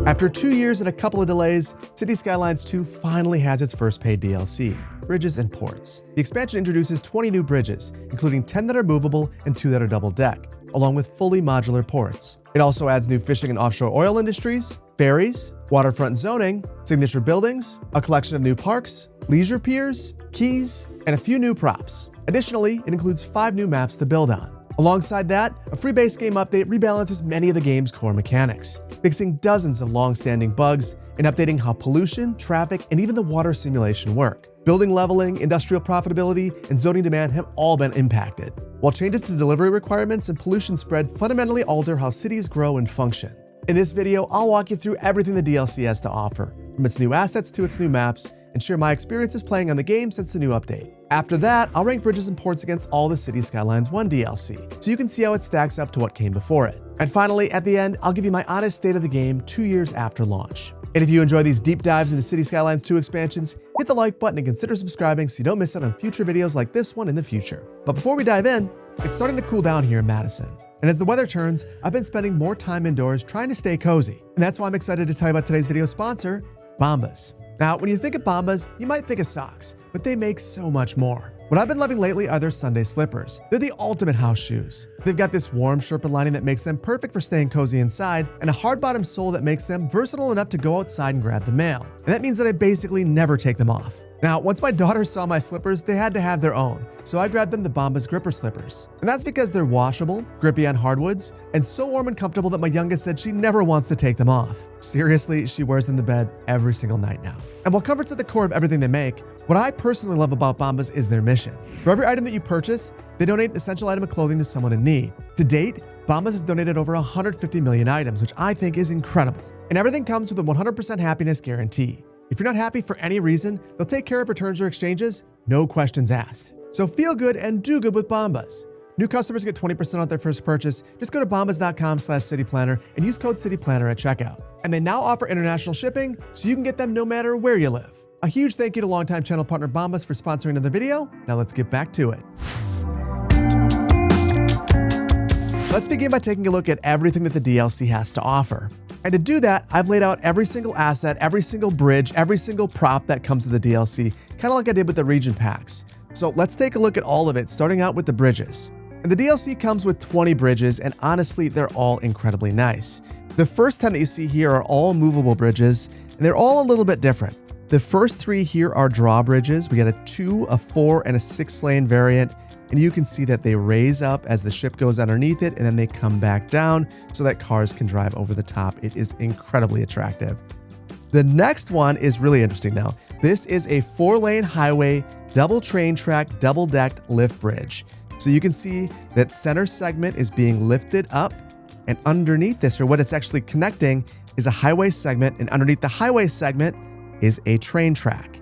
After 2 years and a couple of delays, City Skylines II finally has its first paid DLC, Bridges and Ports. The expansion introduces 20 new bridges, including 10 that are movable and 2 that are double-deck, along with fully modular ports. It also adds new fishing and offshore oil industries, ferries, waterfront zoning, signature buildings, a collection of new parks, leisure piers, quays, and a few new props. Additionally, it includes 5 new maps to build on. Alongside that, a free base game update rebalances many of the game's core mechanics, fixing dozens of long-standing bugs and updating how pollution, traffic, and even the water simulation work. Building leveling, industrial profitability, and zoning demand have all been impacted, while changes to delivery requirements and pollution spread fundamentally alter how cities grow and function. In this video, I'll walk you through everything the DLC has to offer, from its new assets to its new maps, and share my experiences playing on the game since the new update. After that, I'll rank Bridges and Ports against all the City Skylines I DLC, so you can see how it stacks up to what came before it. And finally, at the end, I'll give you my honest state of the game 2 years after launch. And if you enjoy these deep dives into City Skylines II expansions, hit the like button and consider subscribing so you don't miss out on future videos like this one in the future. But before we dive in, it's starting to cool down here in Madison. And as the weather turns, I've been spending more time indoors trying to stay cozy. And that's why I'm excited to tell you about today's video sponsor, Bombas. Now, when you think of Bombas, you might think of socks, but they make so much more. What I've been loving lately are their Sunday slippers. They're the ultimate house shoes. They've got this warm Sherpa lining that makes them perfect for staying cozy inside, and a hard-bottom sole that makes them versatile enough to go outside and grab the mail. And that means that I basically never take them off. Now, once my daughters saw my slippers, they had to have their own, so I grabbed them the Bombas gripper slippers. And that's because they're washable, grippy on hardwoods, and so warm and comfortable that my youngest said she never wants to take them off. Seriously, she wears them to bed every single night now. And while comfort's at the core of everything they make, what I personally love about Bombas is their mission. For every item that you purchase, they donate an essential item of clothing to someone in need. To date, Bombas has donated over 150 million items, which I think is incredible. And everything comes with a 100% happiness guarantee. If you're not happy for any reason, they'll take care of returns or exchanges, no questions asked. So feel good and do good with Bombas. New customers get 20% off their first purchase. Just go to bombas.com/cityplanner and use code CityPlanner at checkout. And they now offer international shipping, so you can get them no matter where you live. A huge thank you to longtime channel partner Bombas for sponsoring another video. Now let's get back to it. Let's begin by taking a look at everything that the DLC has to offer. And to do that, I've laid out every single asset, every single bridge, every single prop that comes to the DLC, kind of like I did with the region packs. So let's take a look at all of it, starting out with the bridges. And the DLC comes with 20 bridges, and honestly, they're all incredibly nice. The first 10 that you see here are all movable bridges, and they're all a little bit different. The first 3 here are drawbridges. We got a 2, a 4, and a 6-lane variant. And you can see that they raise up as the ship goes underneath it, and then they come back down so that cars can drive over the top. It is incredibly attractive. The next one is really interesting though. This is a 4-lane highway, double train track, double-decked lift bridge. So you can see that center segment is being lifted up, and underneath this, or what it's actually connecting, is a highway segment, and underneath the highway segment is a train track.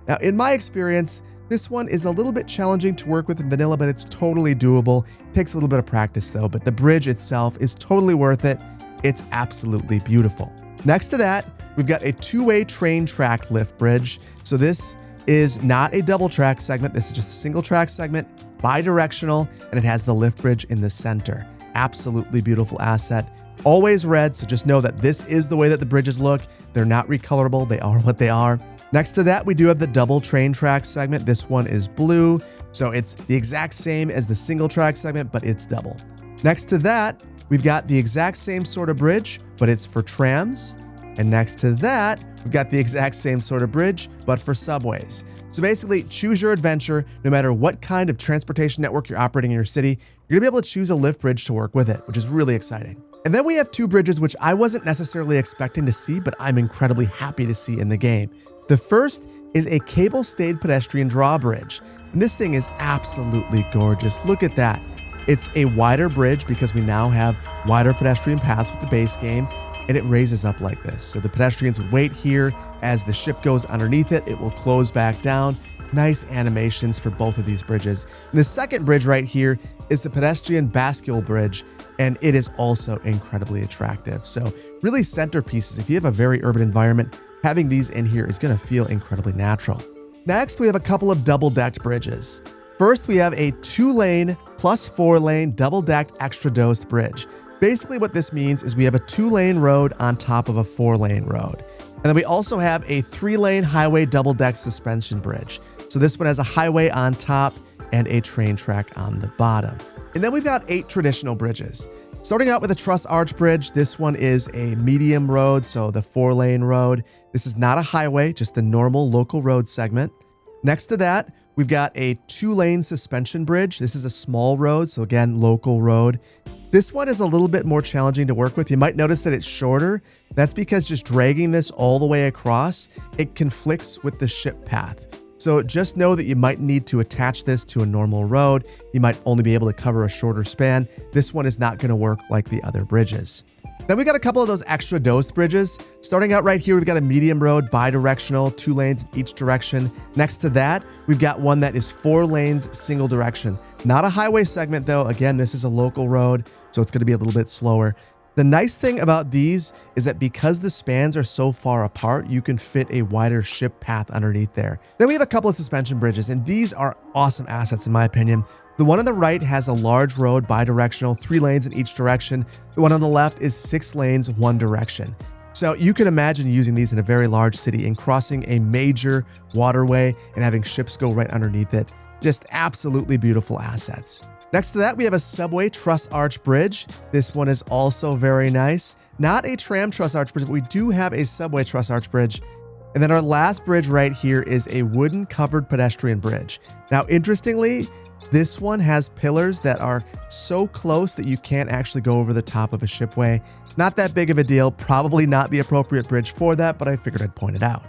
Now, in my experience, this one is a little bit challenging to work with in vanilla, but it's totally doable. It takes a little bit of practice though, but the bridge itself is totally worth it. It's absolutely beautiful. Next to that, we've got a 2-way train track lift bridge. So this is not a double track segment. This is just a single track segment, bi-directional, and it has the lift bridge in the center. Absolutely beautiful asset. Always red, so just know that this is the way that the bridges look. They're not recolorable. They are what they are. Next to that, we do have the double train track segment. This one is blue, so it's the exact same as the single track segment, but it's double. Next to that, we've got the exact same sort of bridge, but it's for trams. And next to that, we've got the exact same sort of bridge, but for subways. So basically, choose your adventure. No matter what kind of transportation network you're operating in your city, you're gonna be able to choose a lift bridge to work with it, which is really exciting. And then we have 2 bridges, which I wasn't necessarily expecting to see, but I'm incredibly happy to see in the game. The first is a cable-stayed pedestrian drawbridge. And this thing is absolutely gorgeous. Look at that. It's a wider bridge because we now have wider pedestrian paths with the base game, and it raises up like this. So the pedestrians would wait here. As the ship goes underneath it, it will close back down. Nice animations for both of these bridges. And the second bridge right here is the pedestrian bascule bridge, and it is also incredibly attractive. So really centerpieces. If you have a very urban environment, having these in here is going to feel incredibly natural. Next, we have a couple of double-decked bridges. First, we have a 2-lane plus 4-lane double-decked extra-dosed bridge. Basically what this means is we have a 2-lane road on top of a 4-lane road. And then we also have a 3-lane highway double-deck suspension bridge. So this one has a highway on top and a train track on the bottom. And then we've got 8 traditional bridges. Starting out with a truss arch bridge, this one is a medium road, so the 4-lane road. This is not a highway, just the normal local road segment. Next to that, we've got a 2-lane suspension bridge. This is a small road, so again, local road. This one is a little bit more challenging to work with. You might notice that it's shorter. That's because just dragging this all the way across, it conflicts with the ship path. So just know that you might need to attach this to a normal road. You might only be able to cover a shorter span. This one is not going to work like the other bridges. Then we got a couple of those extra dose bridges. Starting out right here, we've got a medium road, bi-directional, 2 lanes in each direction. Next to that, we've got one that is 4 lanes, single direction. Not a highway segment though. Again, this is a local road, so it's going to be a little bit slower. The nice thing about these is that because the spans are so far apart, you can fit a wider ship path underneath there. Then we have a couple of suspension bridges, and these are awesome assets in my opinion. The one on the right has a large road, bi-directional, 3 lanes in each direction. The one on the left is 6 lanes, 1 direction. So you can imagine using these in a very large city and crossing a major waterway and having ships go right underneath it. Just absolutely beautiful assets. Next to that, we have a subway truss arch bridge. This one is also very nice. Not a tram truss arch bridge, but we do have a subway truss arch bridge. And then our last bridge right here is a wooden covered pedestrian bridge. Now, interestingly, this one has pillars that are so close that you can't actually go over the top of a shipway. Not that big of a deal, probably not the appropriate bridge for that, but I figured I'd point it out.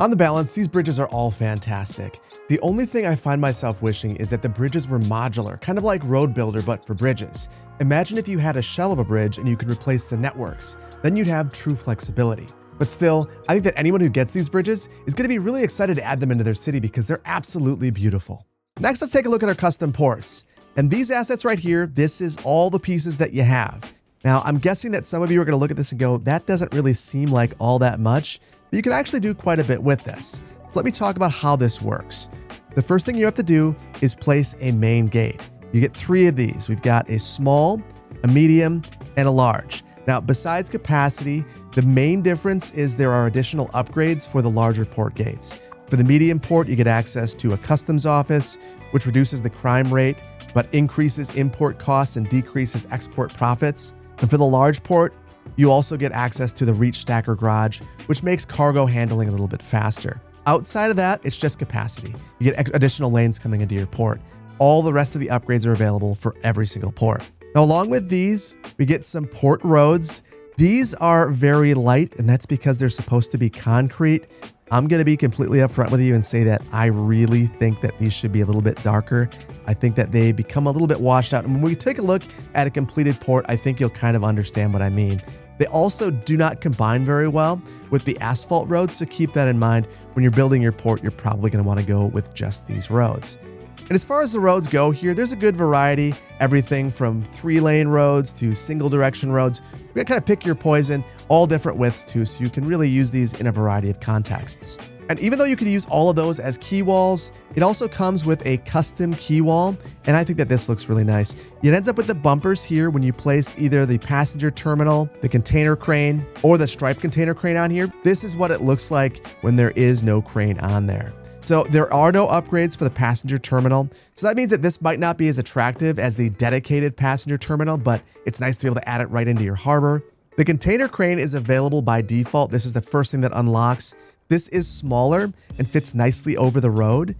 On the balance, these bridges are all fantastic. The only thing I find myself wishing is that the bridges were modular, kind of like Road Builder, but for bridges. Imagine if you had a shell of a bridge and you could replace the networks. Then you'd have true flexibility. But still, I think that anyone who gets these bridges is going to be really excited to add them into their city because they're absolutely beautiful. Next, let's take a look at our custom ports. And these assets right here, this is all the pieces that you have. Now, I'm guessing that some of you are going to look at this and go, that doesn't really seem like all that much, but you can actually do quite a bit with this. So let me talk about how this works. The first thing you have to do is place a main gate. You get 3 of these. We've got a small, a medium, and a large. Now, besides capacity, the main difference is there are additional upgrades for the larger port gates. For the medium port, you get access to a customs office, which reduces the crime rate, but increases import costs and decreases export profits. And for the large port, you also get access to the reach stacker garage, which makes cargo handling a little bit faster. Outside of that, it's just capacity. You get additional lanes coming into your port. All the rest of the upgrades are available for every single port. Now, along with these, we get some port roads. These are very light, and that's because they're supposed to be concrete. I'm going to be completely upfront with you and say that I really think that these should be a little bit darker. I think that they become a little bit washed out. And when we take a look at a completed port, I think you'll kind of understand what I mean. They also do not combine very well with the asphalt roads, so keep that in mind. When you're building your port, you're probably going to want to go with just these roads. And as far as the roads go here, there's a good variety. Everything from 3-lane roads to single direction roads. You're going to kind of pick your poison, all different widths too, so you can really use these in a variety of contexts. And even though you can use all of those as key walls, it also comes with a custom key wall, and I think that this looks really nice. It ends up with the bumpers here when you place either the passenger terminal, the container crane, or the striped container crane on here. This is what it looks like when there is no crane on there. So there are no upgrades for the passenger terminal. So that means that this might not be as attractive as the dedicated passenger terminal, but it's nice to be able to add it right into your harbor. The container crane is available by default. This is the first thing that unlocks. This is smaller and fits nicely over the road.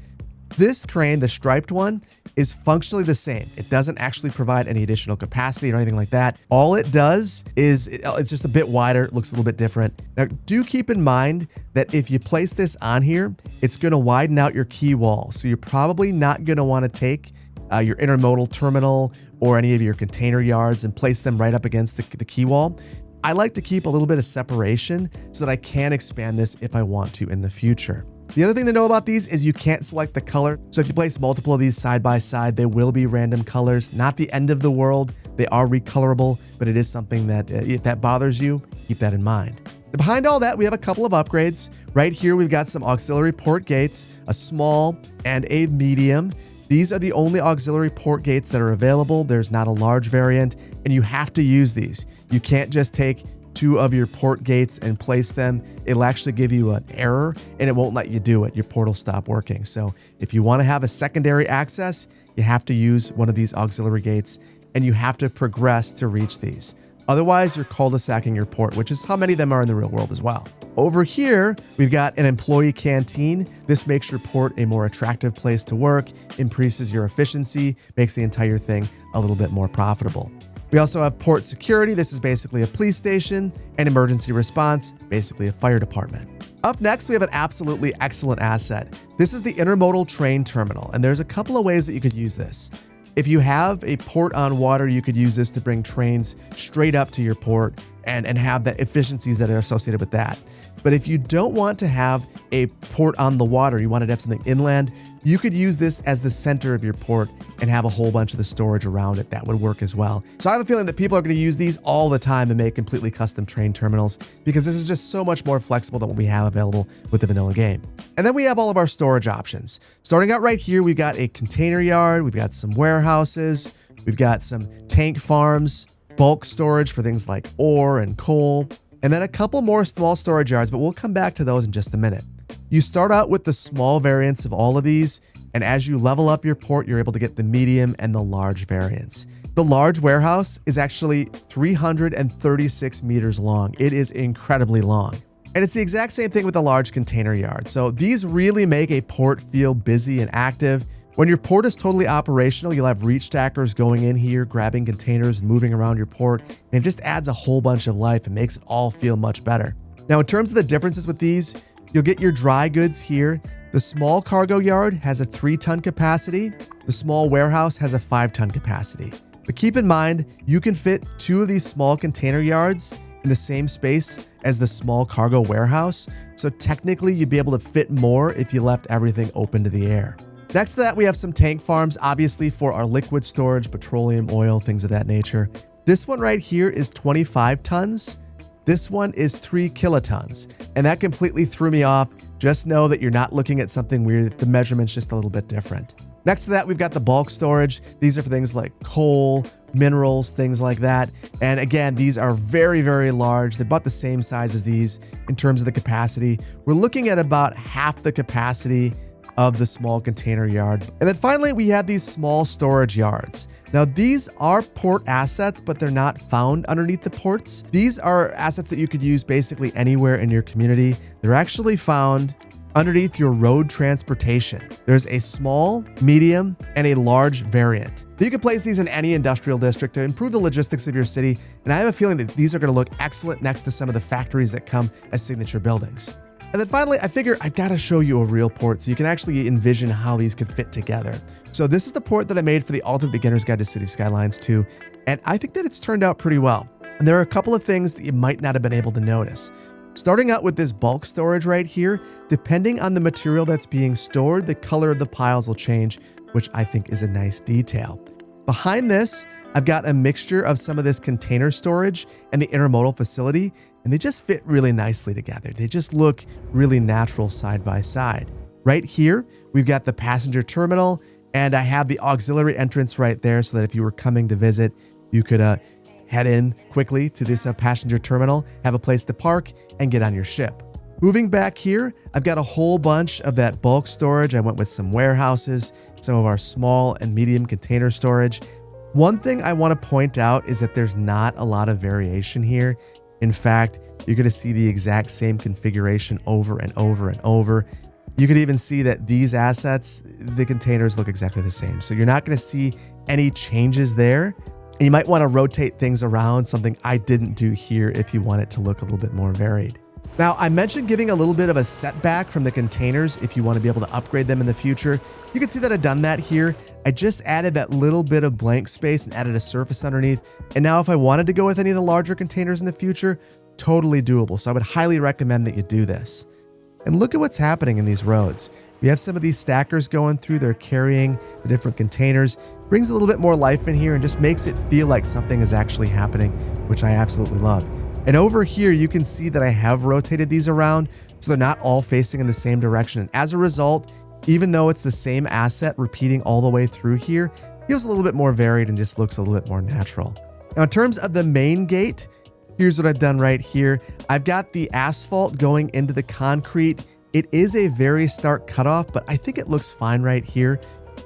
This crane, the striped one, is functionally the same. It doesn't actually provide any additional capacity or anything like that. All it does is it's just a bit wider, it looks a little bit different. Now, do keep in mind that if you place this on here, it's going to widen out your key wall. So you're probably not going to want to take your intermodal terminal or any of your container yards and place them right up against the key wall. I like to keep a little bit of separation so that I can expand this if I want to in the future. The other thing to know about these is you can't select the color. So if you place multiple of these side by side, they will be random colors. Not the end of the world. They are recolorable, but it is something that if that bothers you, keep that in mind. Behind all that, we have a couple of upgrades. Right here, we've got some auxiliary port gates, a small and a medium. These are the only auxiliary port gates that are available. There's not a large variant. and you have to use these. You can't just take 2 of your port gates and place them. It'll actually give you an error and it won't let you do it. Your port will stop working. So if you want to have a secondary access, you have to use one of these auxiliary gates and you have to progress to reach these. Otherwise, you're cul-de-sacking your port, which is how many of them are in the real world as well. Over here, we've got an employee canteen. This makes your port a more attractive place to work, increases your efficiency, makes the entire thing a little bit more profitable. We also have port security. This is basically a police station, and emergency response, basically a fire department. Up next, we have an absolutely excellent asset. This is the intermodal train terminal, and there's a couple of ways that you could use this. If you have a port on water, you could use this to bring trains straight up to your port and have the efficiencies that are associated with that. But if you don't want to have a port on the water, you wanted to have something inland, you could use this as the center of your port and have a whole bunch of the storage around it. That would work as well. So I have a feeling that people are going to use these all the time and make completely custom train terminals because this is just so much more flexible than what we have available with the vanilla game. And then we have all of our storage options. Starting out right here, we've got a container yard, we've got some warehouses, we've got some tank farms, bulk storage for things like ore and coal, and then a couple more small storage yards, but we'll come back to those in just a minute. You start out with the small variants of all of these, and as you level up your port, you're able to get the medium and the large variants. The large warehouse is actually 336 meters long. It is incredibly long. And it's the exact same thing with the large container yard. So these really make a port feel busy and active. When your port is totally operational, you'll have reach stackers going in here, grabbing containers, and moving around your port, and it just adds a whole bunch of life and makes it all feel much better. Now, in terms of the differences with these, you'll get your dry goods here. The small cargo yard has a 3-ton capacity. The small warehouse has a 5-ton capacity. But keep in mind, you can fit 2 of these small container yards in the same space as the small cargo warehouse. So technically, you'd be able to fit more if you left everything open to the air. Next to that, we have some tank farms, obviously for our liquid storage, petroleum, oil, things of that nature. This one right here is 25 tons. This one is 3 kilotons, and that completely threw me off. Just know that you're not looking at something weird. The measurement's just a little bit different. Next to that, we've got the bulk storage. These are for things like coal, minerals, things like that. And again, these are very, very large. They're about the same size as these in terms of the capacity. We're looking at about half the capacity of the small container yard. And then finally, we have these small storage yards. Now, these are port assets, but they're not found underneath the ports. These are assets that you could use basically anywhere in your community. They're actually found underneath your road transportation. There's a small, medium, and a large variant. You can place these in any industrial district to improve the logistics of your city, and I have a feeling that these are going to look excellent next to some of the factories that come as signature buildings. And then finally, I figure I've got to show you a real port so you can actually envision how these could fit together. So this is the port that I made for the Ultimate Beginner's Guide to City Skylines II, and I think that it's turned out pretty well. And there are a couple of things that you might not have been able to notice. Starting out with this bulk storage right here, depending on the material that's being stored, the color of the piles will change, which I think is a nice detail. Behind this, I've got a mixture of some of this container storage and the intermodal facility, and they just fit really nicely together. They just look really natural side by side. Right here, we've got the passenger terminal, and I have the auxiliary entrance right there so that if you were coming to visit, you could head in quickly to this passenger terminal, have a place to park, and get on your ship. Moving back here, I've got a whole bunch of that bulk storage. I went with some warehouses, some of our small and medium container storage. One thing I want to point out is that there's not a lot of variation here. In fact, you're going to see the exact same configuration over and over and over. You could even see that these assets, the containers look exactly the same. So you're not going to see any changes there. And you might want to rotate things around, something I didn't do here if you want it to look a little bit more varied. Now, I mentioned giving a little bit of a setback from the containers if you want to be able to upgrade them in the future. You can see that I've done that here. I just added that little bit of blank space and added a surface underneath. And now if I wanted to go with any of the larger containers in the future, totally doable. So I would highly recommend that you do this. And look at what's happening in these roads. We have some of these stackers going through. They're carrying the different containers. Brings a little bit more life in here and just makes it feel like something is actually happening, which I absolutely love. And over here, you can see that I have rotated these around so they're not all facing in the same direction. And as a result, even though it's the same asset repeating all the way through here, it feels a little bit more varied and just looks a little bit more natural. Now, in terms of the main gate, here's what I've done right here. I've got the asphalt going into the concrete. It is a very stark cutoff, but I think it looks fine right here.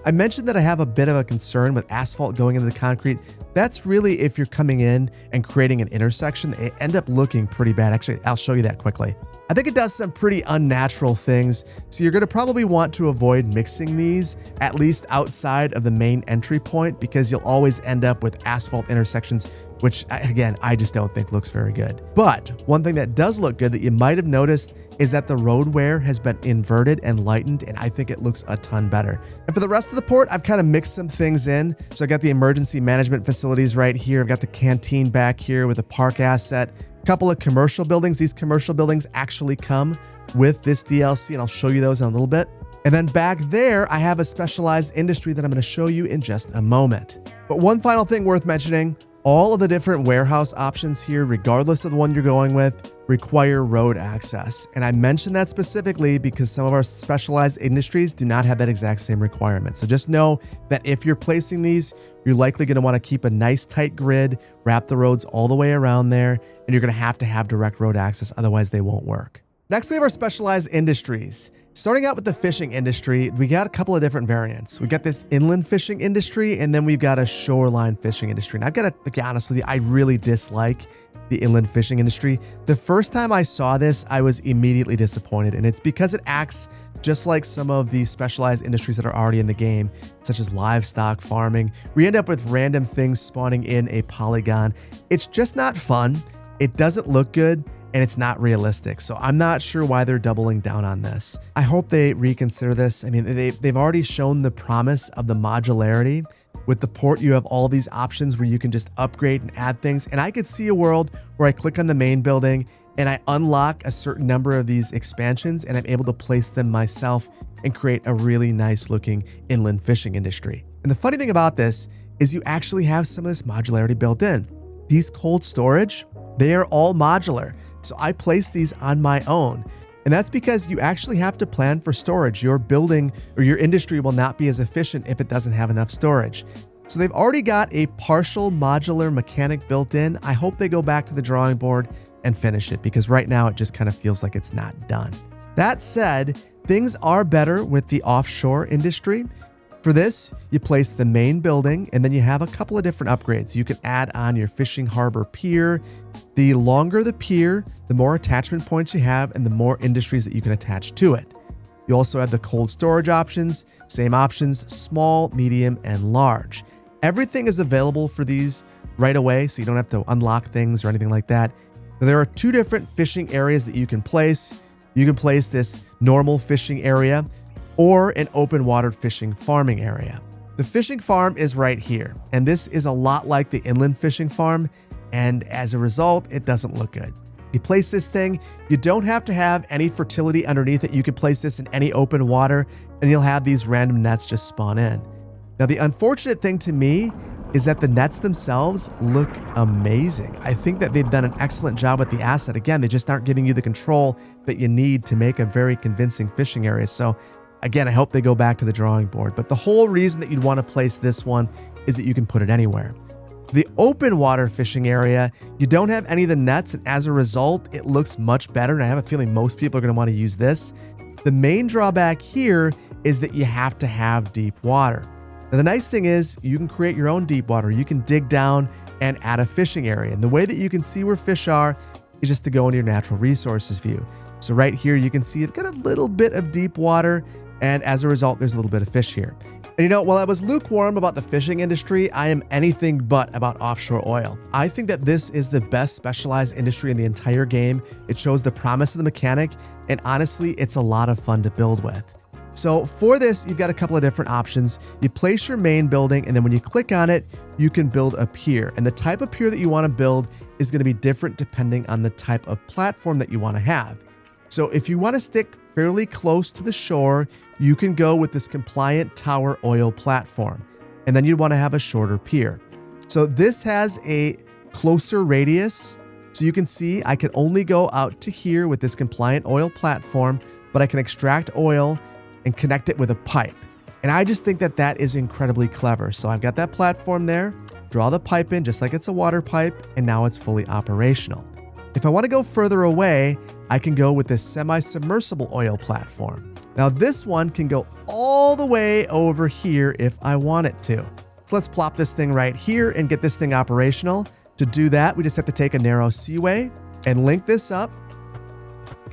I mentioned that I have a bit of a concern with asphalt going into the concrete. That's really if you're coming in and creating an intersection, it end up looking pretty bad. Actually, I'll show you that quickly. I think it does some pretty unnatural things, so you're going to probably want to avoid mixing these, at least outside of the main entry point, because you'll always end up with asphalt intersections, which, again, I just don't think looks very good. But one thing that does look good that you might have noticed is that the road wear has been inverted and lightened, and I think it looks a ton better. And for the rest of the port, I've kind of mixed some things in. So I got the emergency management facilities right here. I've got the canteen back here with a park asset. Couple of commercial buildings. These commercial buildings actually come with this DLC, and I'll show you those in a little bit. And then back there, I have a specialized industry that I'm going to show you in just a moment. But one final thing worth mentioning, all of the different warehouse options here, regardless of the one you're going with, require road access. And I mention that specifically because some of our specialized industries do not have that exact same requirement. So just know that if you're placing these, you're likely going to want to keep a nice tight grid, wrap the roads all the way around there, and you're going to have direct road access, otherwise they won't work. Next, we have our specialized industries. Starting out with the fishing industry, we got a couple of different variants. We got this inland fishing industry, and then we've got a shoreline fishing industry. And I've got to be honest with you, I really dislike the inland fishing industry. The first time I saw this, I was immediately disappointed, and it's because it acts just like some of the specialized industries that are already in the game, such as livestock farming. We end up with random things spawning in a polygon. It's just not fun. It doesn't look good, and it's not realistic. So I'm not sure why they're doubling down on this. I hope they reconsider this. I mean, they've already shown the promise of the modularity. With the port, you have all these options where you can just upgrade and add things. And I could see a world where I click on the main building and I unlock a certain number of these expansions, and I'm able to place them myself and create a really nice looking inland fishing industry. And the funny thing about this is you actually have some of this modularity built in. These cold storage, they are all modular. So I place these on my own. And that's because you actually have to plan for storage. Your building or your industry will not be as efficient if it doesn't have enough storage. So they've already got a partial modular mechanic built in. I hope they go back to the drawing board and finish it, because right now it just kind of feels like it's not done. That said, things are better with the offshore industry. For this, you place the main building, and then you have a couple of different upgrades. You can add on your fishing harbor pier. The longer the pier, the more attachment points you have and the more industries that you can attach to it. You also have the cold storage options, same options, small, medium, and large. Everything is available for these right away, so you don't have to unlock things or anything like that. There are two different fishing areas that you can place. You can place this normal fishing area or an open water fishing farming area. The fishing farm is right here, and this is a lot like the inland fishing farm, and as a result, it doesn't look good. You place this thing, you don't have to have any fertility underneath it. You can place this in any open water, and you'll have these random nets just spawn in. Now, the unfortunate thing to me is that the nets themselves look amazing. I think that they've done an excellent job with the asset. Again, they just aren't giving you the control that you need to make a very convincing fishing area. So again, I hope they go back to the drawing board. But the whole reason that you'd want to place this one is that you can put it anywhere. The open water fishing area, you don't have any of the nets, and as a result, it looks much better, and I have a feeling most people are going to want to use this. The main drawback here is that you have to have deep water. Now, the nice thing is you can create your own deep water. You can dig down and add a fishing area, and the way that you can see where fish are is just to go into your natural resources view. So right here, you can see you've got a little bit of deep water, and as a result, there's a little bit of fish here. And you know, while I was lukewarm about the fishing industry, I am anything but about offshore oil. I think that this is the best specialized industry in the entire game. It shows the promise of the mechanic, and honestly, it's a lot of fun to build with. So for this, you've got a couple of different options. You place your main building, and then when you click on it, you can build a pier. And the type of pier that you want to build is going to be different depending on the type of platform that you want to have. So if you want to stick fairly close to the shore, you can go with this compliant tower oil platform, and then you'd want to have a shorter pier. So this has a closer radius. So you can see I can only go out to here with this compliant oil platform, but I can extract oil and connect it with a pipe. And I just think that that is incredibly clever. So I've got that platform there. draw the pipe in just like it's a water pipe, and now it's fully operational. If I want to go further away, I can go with this semi-submersible oil platform. Now this one can go all the way over here if I want it to. So let's plop this thing right here and get this thing operational. To do that, we just have to take a narrow seaway and link this up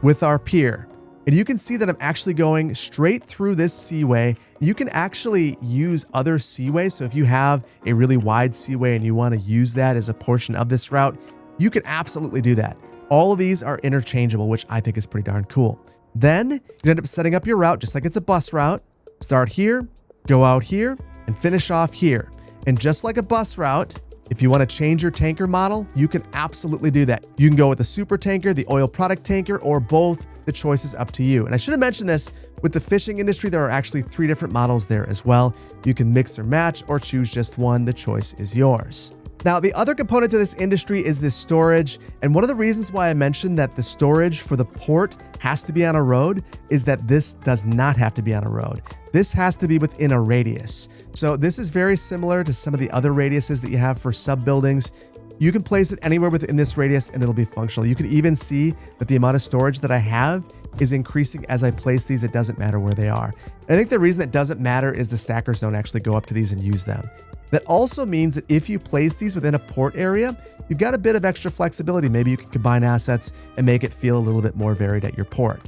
with our pier. And you can see that I'm actually going straight through this seaway. You can actually use other seaways. So if you have a really wide seaway and you want to use that as a portion of this route, you can absolutely do that. All of these are interchangeable, which I think is pretty darn cool. Then you end up setting up your route just like it's a bus route. Start here, go out here, and finish off here. And just like a bus route, if you want to change your tanker model, you can absolutely do that. You can go with the super tanker, the oil product tanker, or both. The choice is up to you. And I should have mentioned this, with the fishing industry, there are actually 3 different models there as well. You can mix or match or choose just one. The choice is yours. Now, the other component to this industry is this storage. And one of the reasons why I mentioned that the storage for the port has to be on a road is that this does not have to be on a road. This has to be within a radius. So this is very similar to some of the other radiuses that you have for sub buildings. You can place it anywhere within this radius and it'll be functional. You can even see that the amount of storage that I have is increasing as I place these. It doesn't matter where they are. And I think the reason it doesn't matter is the stackers don't actually go up to these and use them. That also means that if you place these within a port area, you've got a bit of extra flexibility. Maybe you can combine assets and make it feel a little bit more varied at your port.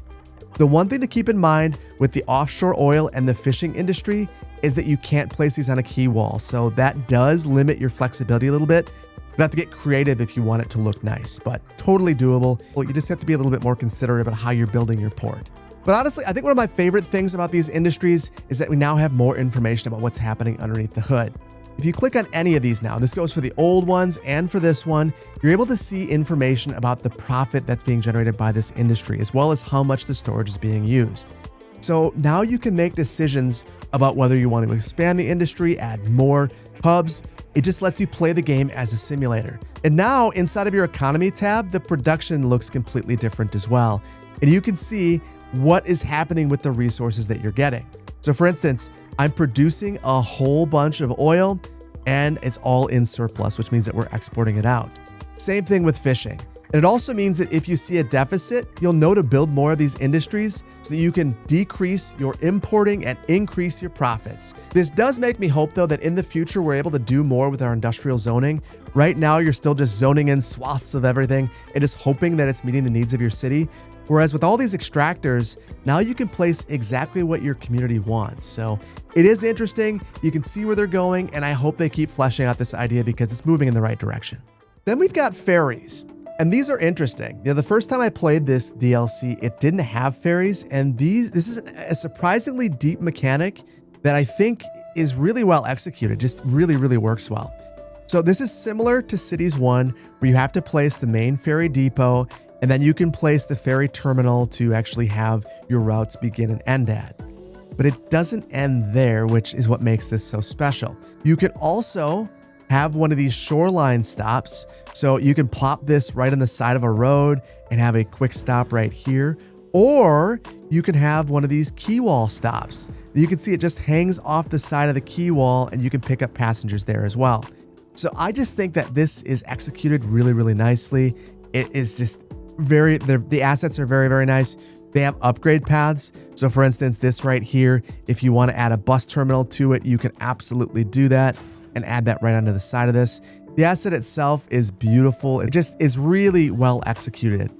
The one thing to keep in mind with the offshore oil and the fishing industry is that you can't place these on a quay wall. So that does limit your flexibility a little bit. You have to get creative if you want it to look nice, but totally doable. Well, you just have to be a little bit more considerate about how you're building your port. But honestly, I think one of my favorite things about these industries is that we now have more information about what's happening underneath the hood. If you click on any of these now, this goes for the old ones and for this one, you're able to see information about the profit that's being generated by this industry, as well as how much the storage is being used. So now you can make decisions about whether you want to expand the industry, add more hubs. It just lets you play the game as a simulator. And now inside of your economy tab, the production looks completely different as well. And you can see what is happening with the resources that you're getting. So for instance, I'm producing a whole bunch of oil and it's all in surplus, which means that we're exporting it out. Same thing with fishing. And it also means that if you see a deficit, you'll know to build more of these industries so that you can decrease your importing and increase your profits. This does make me hope, though, that in the future, we're able to do more with our industrial zoning. Right now, you're still just zoning in swaths of everything and just hoping that it's meeting the needs of your city. Whereas with all these extractors, now you can place exactly what your community wants. So it is interesting. You can see where they're going, and I hope they keep fleshing out this idea because it's moving in the right direction. Then we've got ferries. And these are interesting. The first time I played this DLC, it didn't have ferries, and this is a surprisingly deep mechanic that I think is really well executed, just really, really works well. So this is similar to Cities 1, where you have to place the main ferry depot, and then you can place the ferry terminal to actually have your routes begin and end at. But it doesn't end there, which is what makes this so special. You can also have one of these shoreline stops. So you can plop this right on the side of a road and have a quick stop right here. Or you can have one of these quay wall stops. You can see it just hangs off the side of the quay wall and you can pick up passengers there as well. So I just think that this is executed really, really nicely. It is just the assets are very, very nice. They have upgrade paths. So for instance, this right here, if you want to add a bus terminal to it, you can absolutely do that and add that right onto the side of this. The asset itself is beautiful. It just is really well executed.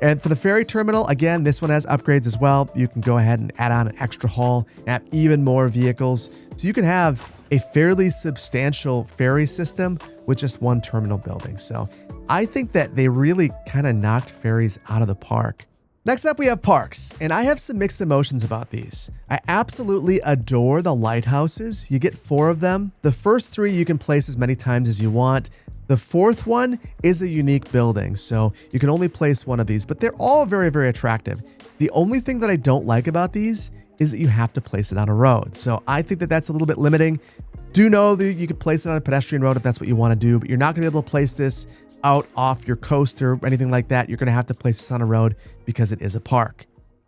And for the ferry terminal, again, this one has upgrades as well. You can go ahead and add on an extra hull, add even more vehicles. So you can have a fairly substantial ferry system with just one terminal building. So I think that they really kind of knocked ferries out of the park. Next up, we have parks, and I have some mixed emotions about these. I absolutely adore the lighthouses. You get 4 of them. The first 3 you can place as many times as you want. The 4th one is a unique building, so you can only place one of these, but they're all very, very attractive. The only thing that I don't like about these is that you have to place it on a road. So I think that that's a little bit limiting. Do know that you could place it on a pedestrian road if that's what you want to do, but you're not going to be able to place this out off your coast or anything like that. You're going to have to place this on a road because it is a park.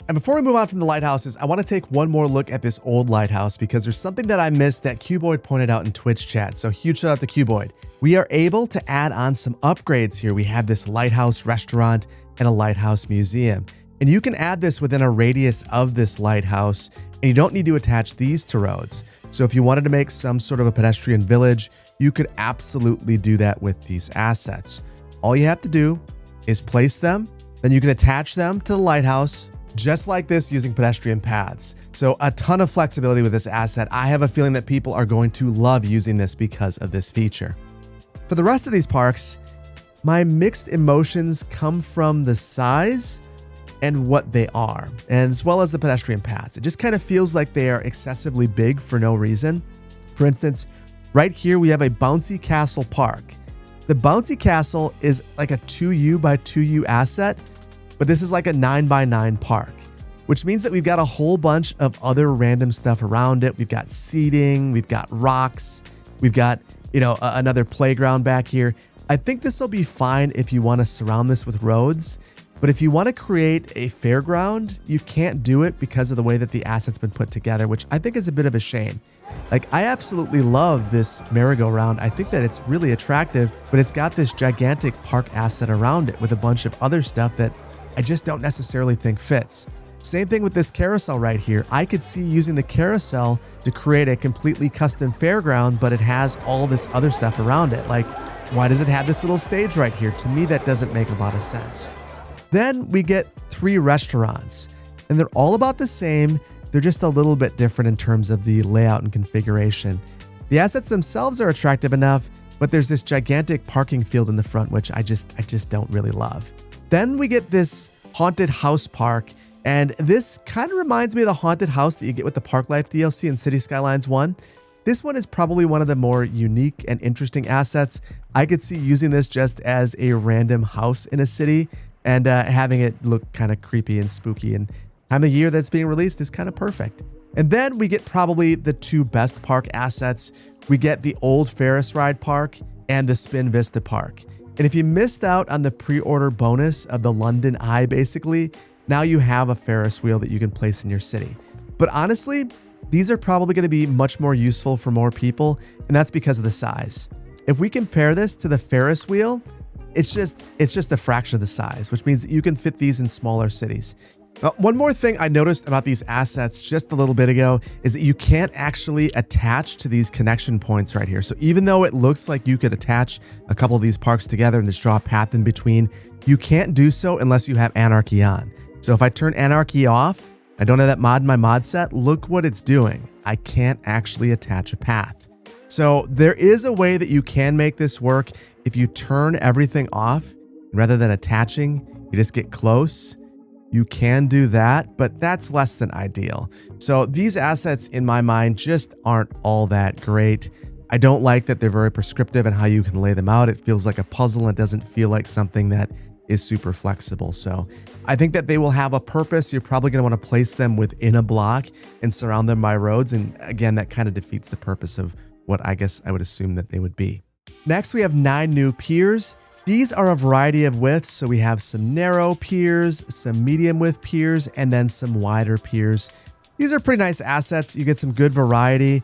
And before we move on from the lighthouses, I want to take one more look at this old lighthouse because there's something that I missed that Cuboid pointed out in Twitch chat. So huge shout out to Cuboid. We are able to add on some upgrades here. We have this lighthouse restaurant and a lighthouse museum. And you can add this within a radius of this lighthouse, and you don't need to attach these to roads. So if you wanted to make some sort of a pedestrian village, you could absolutely do that with these assets. All you have to do is place them, then you can attach them to the lighthouse, just like this using pedestrian paths. So a ton of flexibility with this asset. I have a feeling that people are going to love using this because of this feature. For the rest of these parks, my mixed emotions come from the size and what they are, and as well as the pedestrian paths. It just kind of feels like they are excessively big for no reason. For instance, right here we have a bouncy castle park. The bouncy castle is like a 2U by 2U asset, but this is like a 9 by 9 park, which means that we've got a whole bunch of other random stuff around it. We've got seating, we've got rocks, we've got, another playground back here. I think this will be fine if you want to surround this with roads, but if you want to create a fairground, you can't do it because of the way that the asset's been put together, which I think is a bit of a shame. Like, I absolutely love this merry-go-round. I think that it's really attractive, but it's got this gigantic park asset around it with a bunch of other stuff that I just don't necessarily think fits. Same thing with this carousel right here. I could see using the carousel to create a completely custom fairground, but it has all this other stuff around it. Like, why does it have this little stage right here? To me, that doesn't make a lot of sense. Then we get 3 restaurants, and they're all about the same. They're just a little bit different in terms of the layout and configuration. The assets themselves are attractive enough, but there's this gigantic parking field in the front, which I just don't really love. Then we get this haunted house park, and this kind of reminds me of the haunted house that you get with the Park Life DLC in City Skylines I. This one is probably one of the more unique and interesting assets. I could see using this just as a random house in a city and having it look kind of creepy and spooky, and time of year that's being released is kind of perfect. And then we get probably the 2 best park assets. We get the old Ferris ride park and the Spin Vista park. And if you missed out on the pre-order bonus of the London Eye, basically, now you have a Ferris wheel that you can place in your city. But honestly, these are probably going to be much more useful for more people, and that's because of the size. If we compare this to the Ferris wheel, it's just a fraction of the size, which means you can fit these in smaller cities. One more thing I noticed about these assets just a little bit ago is that you can't actually attach to these connection points right here. So even though it looks like you could attach a couple of these parks together and just draw a path in between, you can't do so unless you have Anarchy on. So if I turn Anarchy off, I don't have that mod in my mod set, look what it's doing. I can't actually attach a path. So there is a way that you can make this work. If you turn everything off, rather than attaching, you just get close. You can do that, but that's less than ideal. So these assets in my mind just aren't all that great. I don't like that they're very prescriptive in how you can lay them out. It feels like a puzzle and doesn't feel like something that is super flexible. So I think that they will have a purpose. You're probably going to want to place them within a block and surround them by roads. And again, that kind of defeats the purpose of what I guess I would assume that they would be. Next, we have 9 new piers. These are a variety of widths. So we have some narrow piers, some medium width piers, and then some wider piers. These are pretty nice assets. You get some good variety.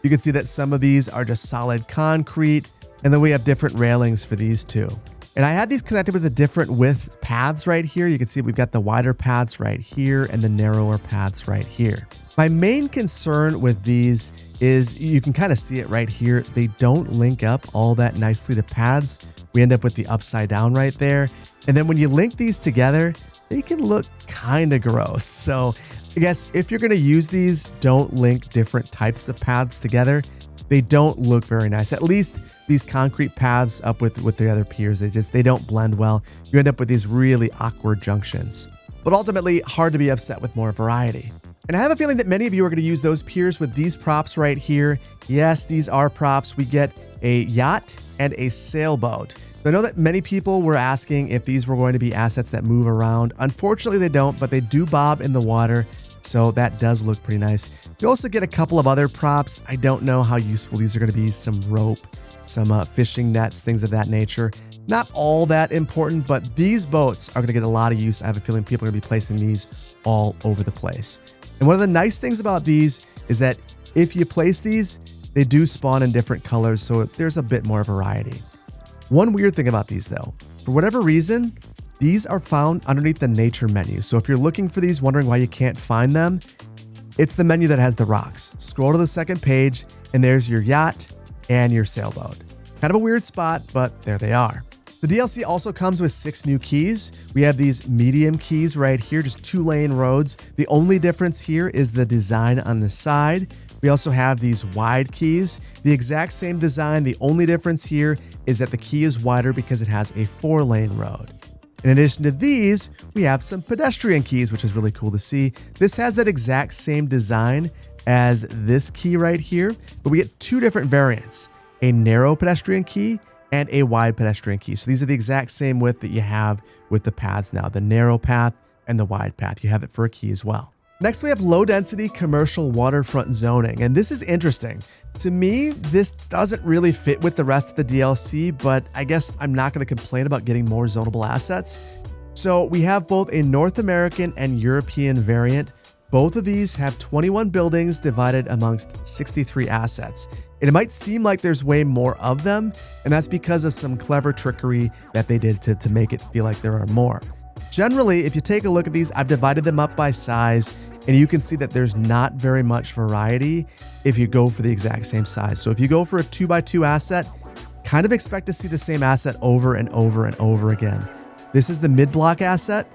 You can see that some of these are just solid concrete, and then we have different railings for these too. And I had these connected with the different width paths right here. You can see we've got the wider paths right here and the narrower paths right here. My main concern with these is you can kind of see it right here. They don't link up all that nicely to paths. We end up with the upside down right there. And then when you link these together, they can look kind of gross. So I guess if you're going to use these, don't link different types of paths together. They don't look very nice. At least these concrete paths up with the other piers, they don't blend well. You end up with these really awkward junctions. But ultimately, hard to be upset with more variety. And I have a feeling that many of you are going to use those piers with these props right here. Yes, these are props. We get a yacht and a sailboat. So I know that many people were asking if these were going to be assets that move around. Unfortunately, they don't, but they do bob in the water. So that does look pretty nice. You also get a couple of other props. I don't know how useful these are going to be. Some rope some fishing nets, things of that nature. Not all that important, but these boats are going to get a lot of use. I have a feeling people are going to be placing these all over the place. And one of the nice things about these is that if you place these, they do spawn in different colors, so there's a bit more variety. One weird thing about these though, for whatever reason, these are found underneath the nature menu. So if you're looking for these, wondering why you can't find them, it's the menu that has the rocks. Scroll to the second page and there's your yacht and your sailboat. Kind of a weird spot, but there they are. The DLC also comes with 6 new keys. We have these medium keys right here, just 2-lane roads. The only difference here is the design on the side. We also have these wide keys, the exact same design. The only difference here is that the key is wider because it has a 4-lane road. In addition to these, we have some pedestrian keys, which is really cool to see. This has that exact same design as this key right here, but we get 2 different variants, a narrow pedestrian key and a wide pedestrian key. So these are the exact same width that you have with the paths now, the narrow path and the wide path. You have it for a key as well. Next, we have low density commercial waterfront zoning. And this is interesting. To me, this doesn't really fit with the rest of the DLC, but I guess I'm not going to complain about getting more zonable assets. So we have both a North American and European variant. Both of these have 21 buildings divided amongst 63 assets. And it might seem like there's way more of them, and that's because of some clever trickery that they did to make it feel like there are more. Generally, if you take a look at these, I've divided them up by size, and you can see that there's not very much variety if you go for the exact same size. So if you go for a 2x2 asset, kind of expect to see the same asset over and over and over again. This is the mid-block asset,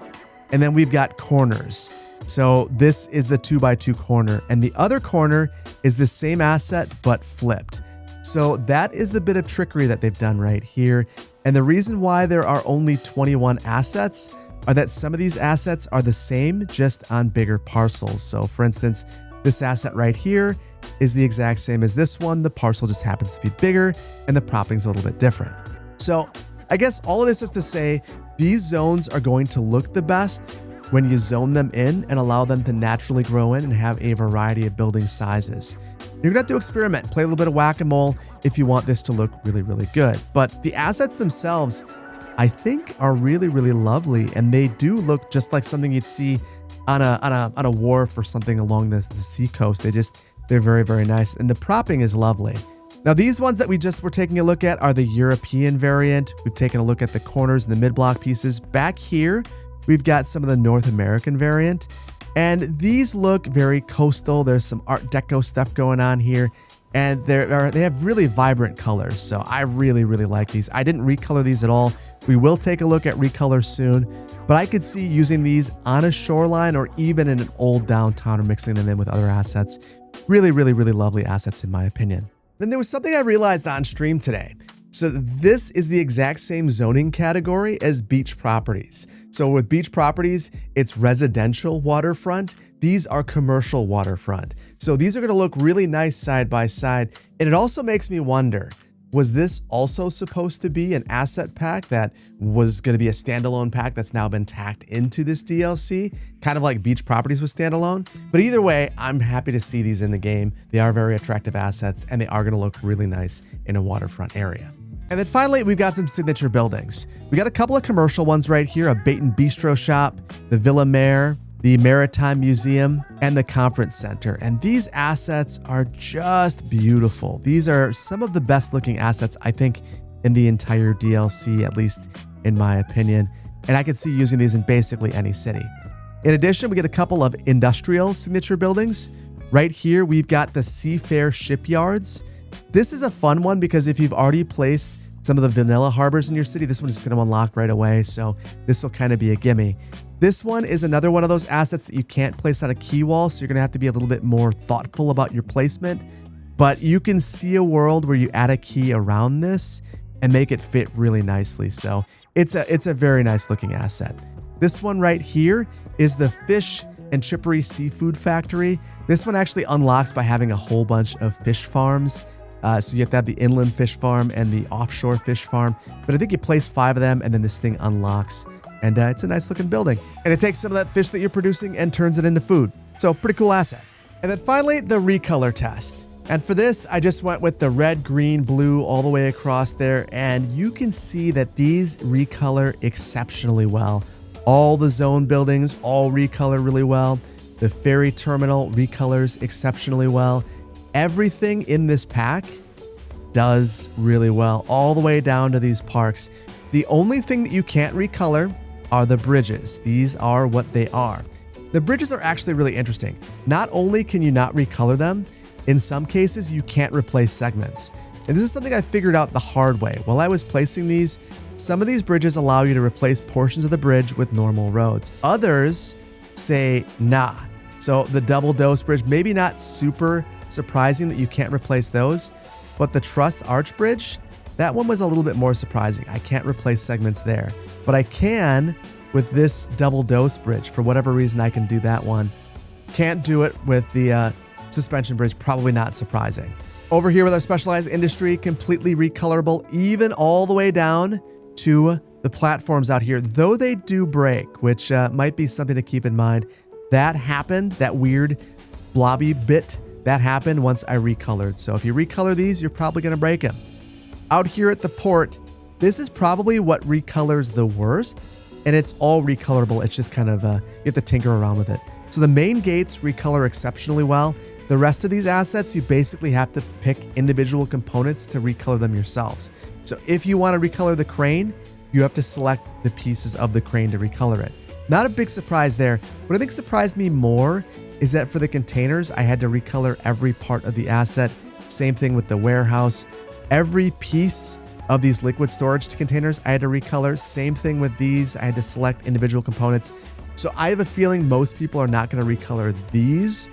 and then we've got corners. So this is the 2x2 corner, and the other corner is the same asset but flipped. So that is the bit of trickery that they've done right here. And the reason why there are only 21 assets are that some of these assets are the same, just on bigger parcels. So for instance, this asset right here is the exact same as this one. The parcel just happens to be bigger and the propping's a little bit different. So I guess all of this is to say these zones are going to look the best when you zone them in and allow them to naturally grow in and have a variety of building sizes. You're gonna have to experiment, play a little bit of whack-a-mole if you want this to look really, really good. But the assets themselves, I think, are really, really lovely, and they do look just like something you'd see on a wharf or something along the seacoast. They're very, very nice, and the propping is lovely. Now, these ones that we just were taking a look at are the European variant. We've taken a look at the corners and the mid-block pieces. Back here, we've got some of the North American variant, and these look very coastal. There's some Art Deco stuff going on here, and they have really vibrant colors. So I really, really like these. I didn't recolor these at all. We will take a look at recolor soon, but I could see using these on a shoreline or even in an old downtown or mixing them in with other assets. Really, really, really lovely assets in my opinion. Then there was something I realized on stream today. So this is the exact same zoning category as beach properties. So with beach properties, it's residential waterfront. These are commercial waterfront. So these are gonna look really nice side by side. And it also makes me wonder, was this also supposed to be an asset pack that was gonna be a standalone pack that's now been tacked into this DLC? Kind of like beach properties was standalone. But either way, I'm happy to see these in the game. They are very attractive assets and they are gonna look really nice in a waterfront area. And then finally, we've got some signature buildings. We got a couple of commercial ones right here, a bait and bistro shop, the Villa Mare, the Maritime Museum, and the Conference Center. And these assets are just beautiful. These are some of the best looking assets, I think, in the entire DLC, at least in my opinion. And I could see using these in basically any city. In addition, we get a couple of industrial signature buildings. Right here, we've got the Seafair Shipyards. This is a fun one because if you've already placed some of the vanilla harbors in your city, this one is going to unlock right away. So this will kind of be a gimme. This one is another one of those assets that you can't place on a key wall. So you're going to have to be a little bit more thoughtful about your placement, but you can see a world where you add a key around this and make it fit really nicely. So it's a very nice looking asset. This one right here is the Fish and Chippery Seafood Factory. This one actually unlocks by having a whole bunch of fish farms. So you have to have the inland fish farm and the offshore fish farm. But I think you place 5 of them and then this thing unlocks. And it's a nice looking building. And it takes some of that fish that you're producing and turns it into food. So pretty cool asset. And then finally, the Recolor Test. And for this, I just went with the red, green, blue all the way across there. And you can see that these recolor exceptionally well. All the zone buildings all recolor really well. The ferry terminal recolors exceptionally well. Everything in this pack does really well, all the way down to these parks. The only thing that you can't recolor are the bridges. These are what they are. The bridges are actually really interesting. Not only can you not recolor them, in some cases you can't replace segments. And this is something I figured out the hard way. While I was placing these, some of these bridges allow you to replace portions of the bridge with normal roads. Others say nah. So the double dose bridge, maybe not super surprising that you can't replace those, but the truss arch bridge, that one was a little bit more surprising. I can't replace segments there, but I can with this double dose bridge. For whatever reason, I can do that one. Can't do it with the suspension bridge, probably not surprising. Over here with our specialized industry, completely recolorable, even all the way down to the platforms out here, though they do break, which might be something to keep in mind. That happened, that weird blobby bit, that happened once I recolored. So if you recolor these, you're probably gonna break them. Out here at the port, this is probably what recolors the worst, and it's all recolorable. It's just kind of, you have to tinker around with it. So the main gates recolor exceptionally well. The rest of these assets, you basically have to pick individual components to recolor them yourselves. So if you want to recolor the crane, you have to select the pieces of the crane to recolor it. Not a big surprise there. What I think surprised me more is that for the containers, I had to recolor every part of the asset. Same thing with the warehouse. Every piece of these liquid storage containers, I had to recolor. Same thing with these. I had to select individual components. So I have a feeling most people are not going to recolor these,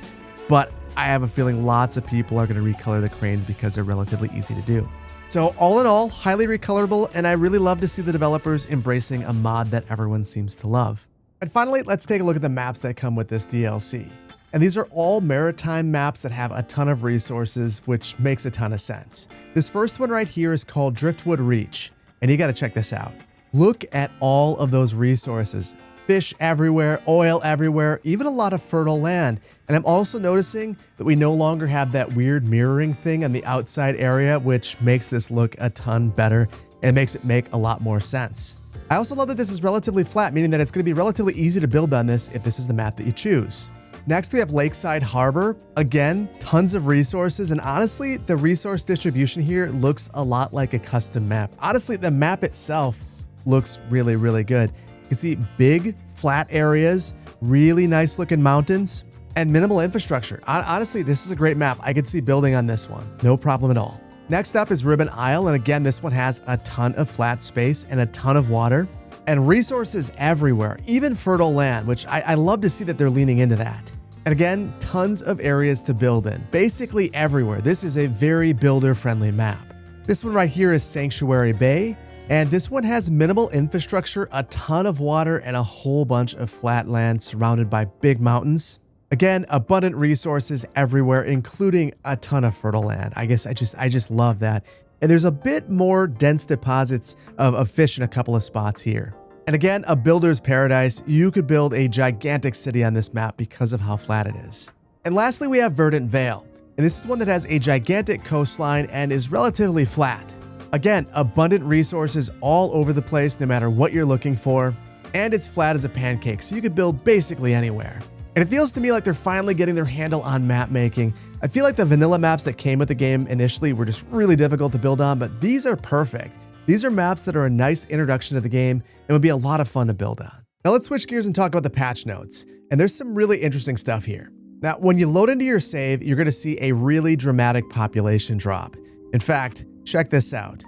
but I have a feeling lots of people are going to recolor the cranes because they're relatively easy to do. So all in all, highly recolorable, and I really love to see the developers embracing a mod that everyone seems to love. And finally, let's take a look at the maps that come with this DLC. And these are all maritime maps that have a ton of resources, which makes a ton of sense. This first one right here is called Driftwood Reach, and you got to check this out. Look at all of those resources. Fish everywhere, oil everywhere, even a lot of fertile land. And I'm also noticing that we no longer have that weird mirroring thing on the outside area, which makes this look a ton better and makes it make a lot more sense. I also love that this is relatively flat, meaning that it's going to be relatively easy to build on this if this is the map that you choose. Next, we have Lakeside Harbor. Again, tons of resources, and honestly, the resource distribution here looks a lot like a custom map. Honestly, the map itself looks really, really good. You can see big, flat areas, really nice looking mountains, and minimal infrastructure. Honestly, this is a great map. I could see building on this one. No problem at all. Next up is Ribbon Isle, and again, this one has a ton of flat space and a ton of water, and resources everywhere, even fertile land, which I love to see that they're leaning into that. And again, tons of areas to build in, basically everywhere. This is a very builder-friendly map. This one right here is Sanctuary Bay, and this one has minimal infrastructure, a ton of water, and a whole bunch of flat land surrounded by big mountains. Again, abundant resources everywhere, including a ton of fertile land. I just love that. And there's a bit more dense deposits of fish in a couple of spots here. And again, a builder's paradise. You could build a gigantic city on this map because of how flat it is. And lastly, we have Verdant Vale. And this is one that has a gigantic coastline and is relatively flat. Again, abundant resources all over the place, no matter what you're looking for. And it's flat as a pancake, so you could build basically anywhere. And it feels to me like they're finally getting their handle on map making. I feel like the vanilla maps that came with the game initially were just really difficult to build on, but these are perfect. These are maps that are a nice introduction to the game and would be a lot of fun to build on. Now let's switch gears and talk about the patch notes. And there's some really interesting stuff here. Now, when you load into your save, you're gonna see a really dramatic population drop. In fact, check this out.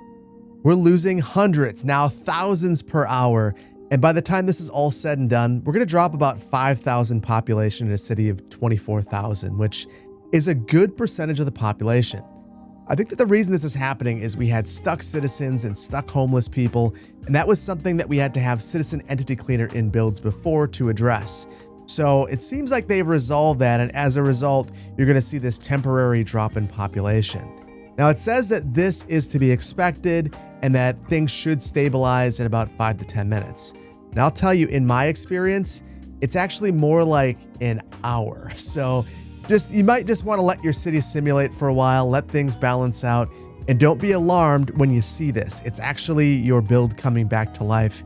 We're losing hundreds, now thousands per hour. And by the time this is all said and done, we're gonna drop about 5,000 population in a city of 24,000, which is a good percentage of the population. I think that the reason this is happening is we had stuck citizens and stuck homeless people, and that was something that we had to have Citizen Entity Cleaner in builds before to address. So it seems like they've resolved that, and as a result, you're gonna see this temporary drop in population. Now it says that this is to be expected and that things should stabilize in about 5 to 10 minutes. And I'll tell you, in my experience, it's actually more like an hour. So You might just want to let your city simulate for a while, let things balance out, and don't be alarmed when you see this. It's actually your build coming back to life,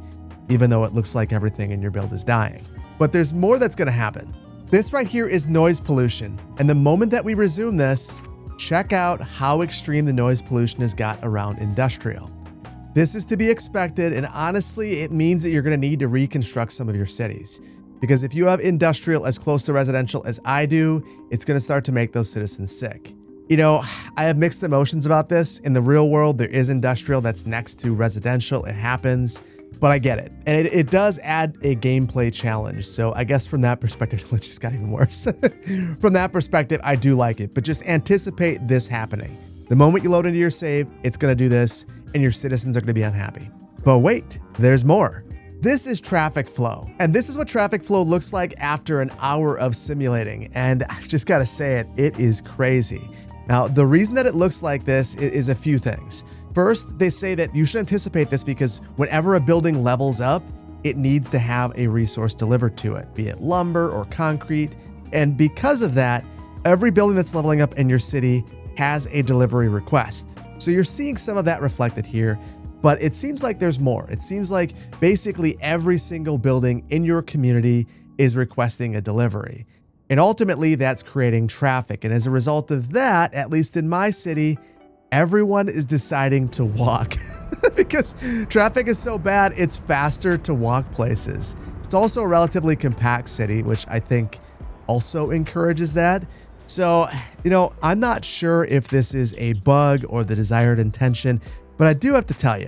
even though it looks like everything in your build is dying. But there's more that's going to happen. This right here is noise pollution. And the moment that we resume this, check out how extreme the noise pollution has got around industrial. This is to be expected, and honestly, it means that you're going to need to reconstruct some of your cities. Because if you have industrial as close to residential as I do, it's going to start to make those citizens sick. You know, I have mixed emotions about this. In the real world, there is industrial that's next to residential. It happens, but I get it. And it does add a gameplay challenge. So I guess from that perspective, it just got even worse. From that perspective, I do like it, but just anticipate this happening. The moment you load into your save, it's going to do this, and your citizens are going to be unhappy. But wait, there's more. This is traffic flow, and this is what traffic flow looks like after an hour of simulating, and I've just got to say it is crazy. Now, the reason that it looks like this is a few things. First, they say that you should anticipate this because whenever a building levels up, it needs to have a resource delivered to it, be it lumber or concrete, and because of that, every building that's leveling up in your city has a delivery request. So you're seeing some of that reflected here. But it seems like there's more. It seems like basically every single building in your community is requesting a delivery. And ultimately, that's creating traffic. And as a result of that, at least in my city, everyone is deciding to walk because traffic is so bad, it's faster to walk places. It's also a relatively compact city, which I think also encourages that. So, you know, I'm not sure if this is a bug or the desired intention, but I do have to tell you,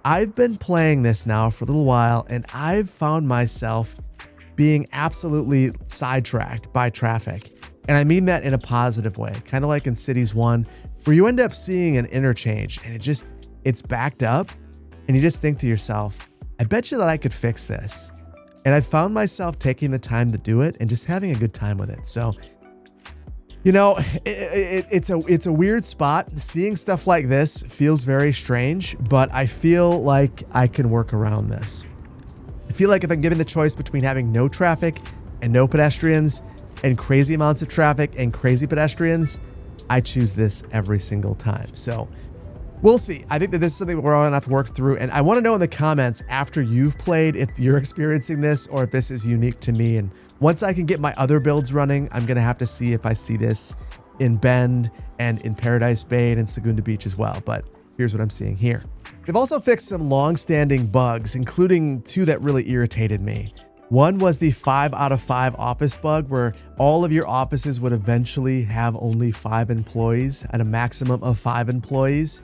I've been playing this now for a little while, and I've found myself being absolutely sidetracked by traffic. And I mean that in a positive way, kind of like in Cities 1, where you end up seeing an interchange and it's backed up, and you just think to yourself, I bet you that I could fix this. And I found myself taking the time to do it and just having a good time with it. So, you know, it's a weird spot. Seeing stuff like this feels very strange, but I feel like I can work around this. I feel like if I'm given the choice between having no traffic and no pedestrians and crazy amounts of traffic and crazy pedestrians, I choose this every single time. So we'll see. I think that this is something we're going to have to work through. And I want to know in the comments after you've played if you're experiencing this or if this is unique to me. And once I can get my other builds running, I'm going to have to see if I see this in Bend and in Paradise Bay and in Segunda Beach as well. But here's what I'm seeing here. They've also fixed some long-standing bugs, including two that really irritated me. One was the 5 out of 5 office bug, where all of your offices would eventually have only 5 employees at a maximum of 5 employees.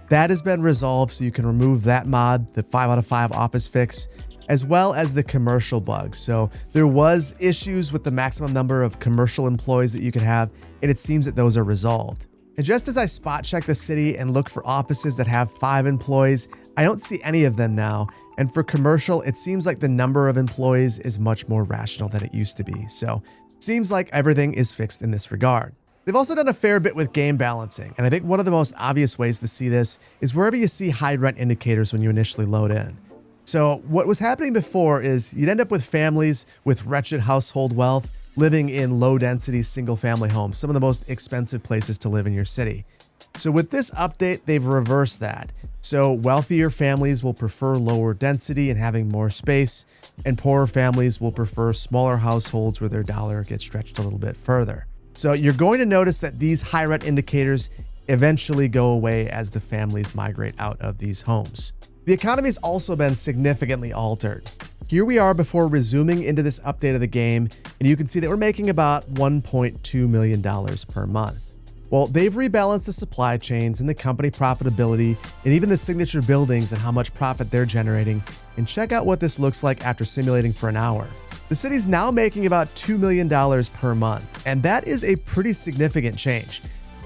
That has been resolved, so you can remove that mod, the 5 out of 5 office fix, as well as the commercial bug. So there was issues with the maximum number of commercial employees that you could have, and it seems that those are resolved. And just as I spot check the city and look for offices that have 5 employees, I don't see any of them now. And for commercial, it seems like the number of employees is much more rational than it used to be. So seems like everything is fixed in this regard. They've also done a fair bit with game balancing, and I think one of the most obvious ways to see this is wherever you see high rent indicators when you initially load in. So what was happening before is you'd end up with families with wretched household wealth living in low-density single-family homes, some of the most expensive places to live in your city. So with this update, they've reversed that. So wealthier families will prefer lower density and having more space, and poorer families will prefer smaller households where their dollar gets stretched a little bit further. So you're going to notice that these high rent indicators eventually go away as the families migrate out of these homes. The economy's also been significantly altered. Here we are before resuming into this update of the game, and you can see that we're making about $1.2 million per month. Well, they've rebalanced the supply chains and the company profitability and even the signature buildings and how much profit they're generating. And check out what this looks like after simulating for an hour. The city's now making about $2 million per month, and that is a pretty significant change.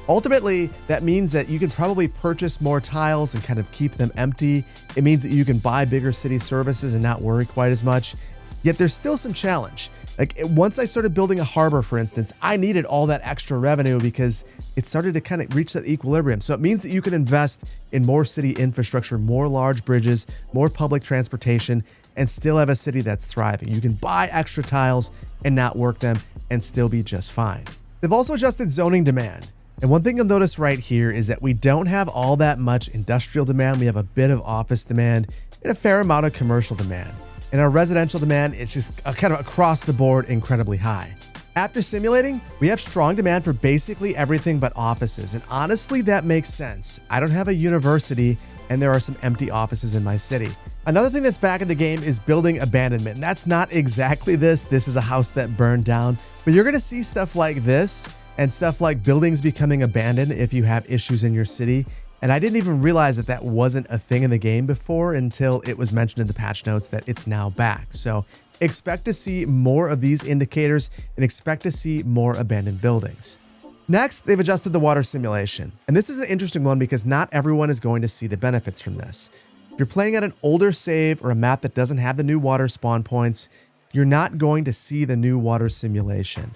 Ultimately, that means that you can probably purchase more tiles and kind of keep them empty. It means that you can buy bigger city services and not worry quite as much. Yet there's still some challenge. Like once I started building a harbor, for instance, I needed all that extra revenue because it started to kind of reach that equilibrium. So it means that you can invest in more city infrastructure, more large bridges, more public transportation, and still have a city that's thriving. You can buy extra tiles and not work them and still be just fine. They've also adjusted zoning demand. And one thing you'll notice right here is that we don't have all that much industrial demand. We have a bit of office demand and a fair amount of commercial demand. And our residential demand is just kind of across the board incredibly high. After simulating, we have strong demand for basically everything but offices. And honestly, that makes sense. I don't have a university and there are some empty offices in my city. Another thing that's back in the game is building abandonment. And that's not exactly this. This is a house that burned down, but you're gonna see stuff like this and stuff like buildings becoming abandoned if you have issues in your city. And I didn't even realize that that wasn't a thing in the game before until it was mentioned in the patch notes that it's now back. So expect to see more of these indicators and expect to see more abandoned buildings. Next, they've adjusted the water simulation. And this is an interesting one because not everyone is going to see the benefits from this. If you're playing at an older save or a map that doesn't have the new water spawn points, you're not going to see the new water simulation.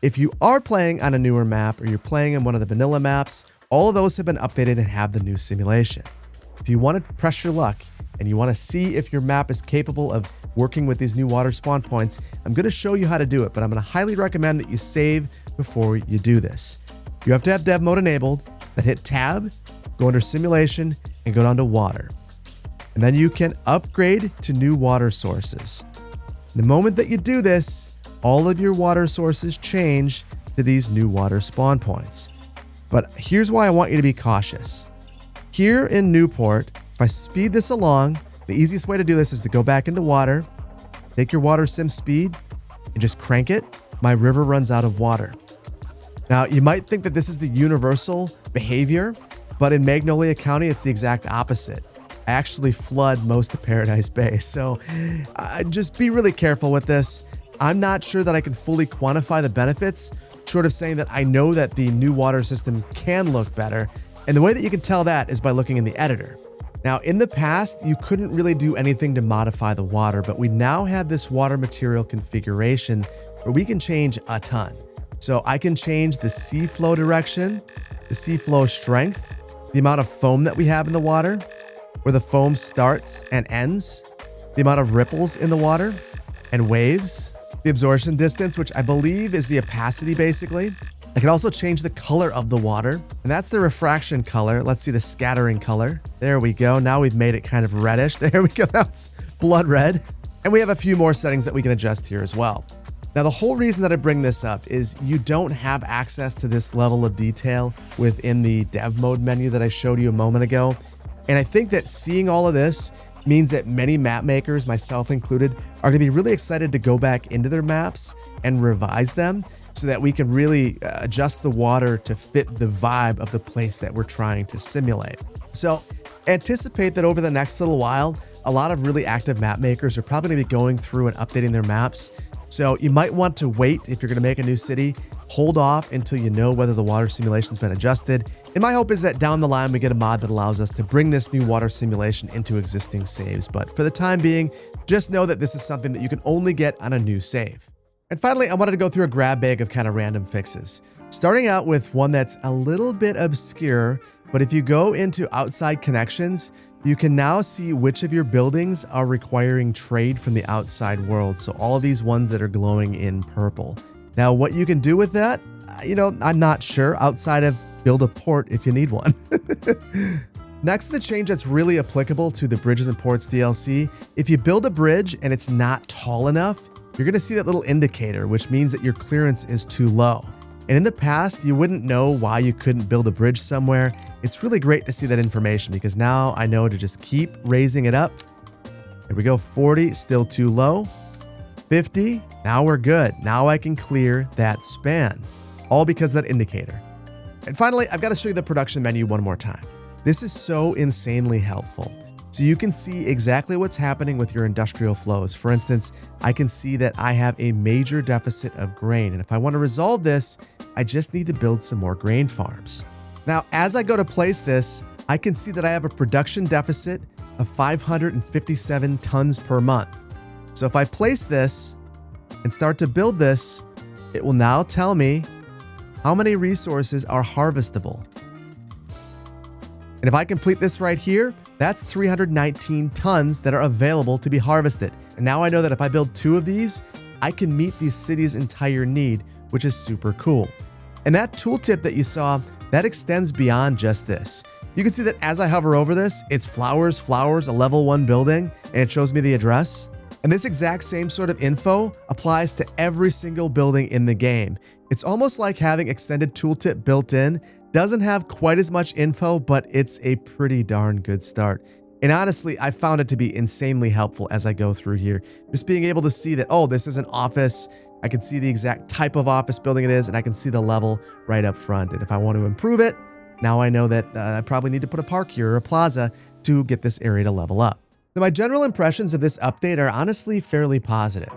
If you are playing on a newer map or you're playing in one of the vanilla maps, all of those have been updated and have the new simulation. If you want to press your luck and you want to see if your map is capable of working with these new water spawn points, I'm going to show you how to do it, but I'm going to highly recommend that you save before you do this. You have to have dev mode enabled, then hit tab, go under simulation, and go down to water. And then you can upgrade to new water sources. The moment that you do this, all of your water sources change to these new water spawn points. But here's why I want you to be cautious. Here in Newport, if I speed this along, the easiest way to do this is to go back into water, take your water sim speed, and just crank it. My river runs out of water. Now, you might think that this is the universal behavior, but in Magnolia County, it's the exact opposite. I actually flood most of Paradise Bay. So just be really careful with this. I'm not sure that I can fully quantify the benefits, short of saying that I know that the new water system can look better. And the way that you can tell that is by looking in the editor. Now, in the past, you couldn't really do anything to modify the water, but we now have this water material configuration where we can change a ton. So I can change the sea flow direction, the sea flow strength, the amount of foam that we have in the water, where the foam starts and ends, the amount of ripples in the water and waves, the absorption distance, which I believe is the opacity basically. I can also change the color of the water, and that's the refraction color. Let's see the scattering color. There we go. Now we've made it kind of reddish. There we go. Now it's blood red. And we have a few more settings that we can adjust here as well. Now, the whole reason that I bring this up is you don't have access to this level of detail within the dev mode menu that I showed you a moment ago. And I think that seeing all of this means that many map makers, myself included, are going to be really excited to go back into their maps and revise them so that we can really adjust the water to fit the vibe of the place that we're trying to simulate. So anticipate that over the next little while, a lot of really active map makers are probably going to be going through and updating their maps. So you might want to wait if you're going to make a new city, hold off until you know whether the water simulation's been adjusted. And my hope is that down the line, we get a mod that allows us to bring this new water simulation into existing saves. But for the time being, just know that this is something that you can only get on a new save. And finally, I wanted to go through a grab bag of kind of random fixes. Starting out with one that's a little bit obscure, but if you go into outside connections, you can now see which of your buildings are requiring trade from the outside world. So all of these ones that are glowing in purple. Now, what you can do with that, I'm not sure, outside of build a port if you need one. Next, the change that's really applicable to the Bridges and Ports DLC. If you build a bridge and it's not tall enough, you're going to see that little indicator, which means that your clearance is too low. And in the past, you wouldn't know why you couldn't build a bridge somewhere. It's really great to see that information because now I know to just keep raising it up. There we go, 40, still too low. 50, now we're good. Now I can clear that span, all because of that indicator. And finally, I've got to show you the production menu one more time. This is so insanely helpful. So you can see exactly what's happening with your industrial flows. For instance, I can see that I have a major deficit of grain. And if I want to resolve this, I just need to build some more grain farms. Now, as I go to place this, I can see that I have a production deficit of 557 tons per month. So if I place this and start to build this, it will now tell me how many resources are harvestable. And if I complete this right here, that's 319 tons that are available to be harvested. And now I know that if I build 2 of these, I can meet the city's entire need which is super cool. And that tooltip that you saw, that extends beyond just this. You can see that as I hover over this, it's flowers, a level 1 building, and it shows me the address. And this exact same sort of info applies to every single building in the game. It's almost like having extended tooltip built in. Doesn't have quite as much info, but it's a pretty darn good start. And honestly, I found it to be insanely helpful as I go through here. Just being able to see that, oh, this is an office. I can see the exact type of office building it is, and I can see the level right up front. And if I want to improve it, now I know that I probably need to put a park here or a plaza to get this area to level up. Now, my general impressions of this update are honestly fairly positive.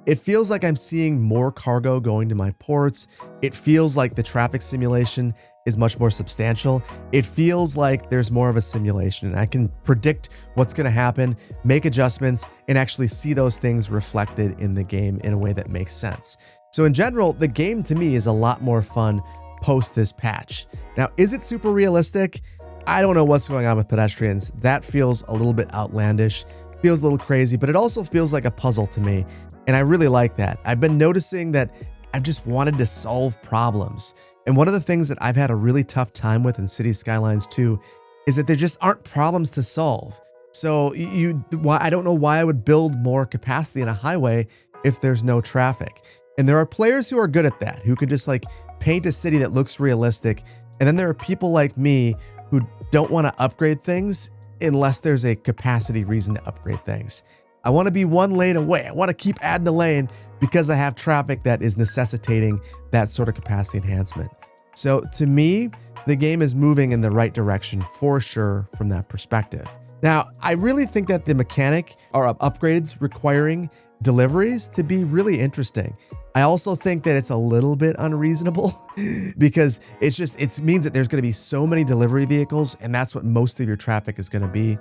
It feels like I'm seeing more cargo going to my ports. It feels like the traffic simulation is much more substantial. It feels like there's more of a simulation, and I can predict what's going to happen, make adjustments, and actually see those things reflected in the game in a way that makes sense. So in general, the game to me is a lot more fun post this patch. Now, is it super realistic? I don't know what's going on with pedestrians. That feels a little bit outlandish, feels a little crazy, but it also feels like a puzzle to me. And I really like that. I've been noticing that I've just wanted to solve problems. And one of the things that I've had a really tough time with in City Skylines II is that there just aren't problems to solve. So I don't know why I would build more capacity in a highway if there's no traffic. And there are players who are good at that, who can just like paint a city that looks realistic. And then there are people like me who don't want to upgrade things unless there's a capacity reason to upgrade things. I want to be one lane away. I want to keep adding the lane because I have traffic that is necessitating that sort of capacity enhancement. So to me, the game is moving in the right direction for sure from that perspective. Now, I really think that the mechanic or upgrades requiring deliveries to be really interesting. I also think that it's a little bit unreasonable because it means that there's going to be so many delivery vehicles, and that's what most of your traffic is going to be.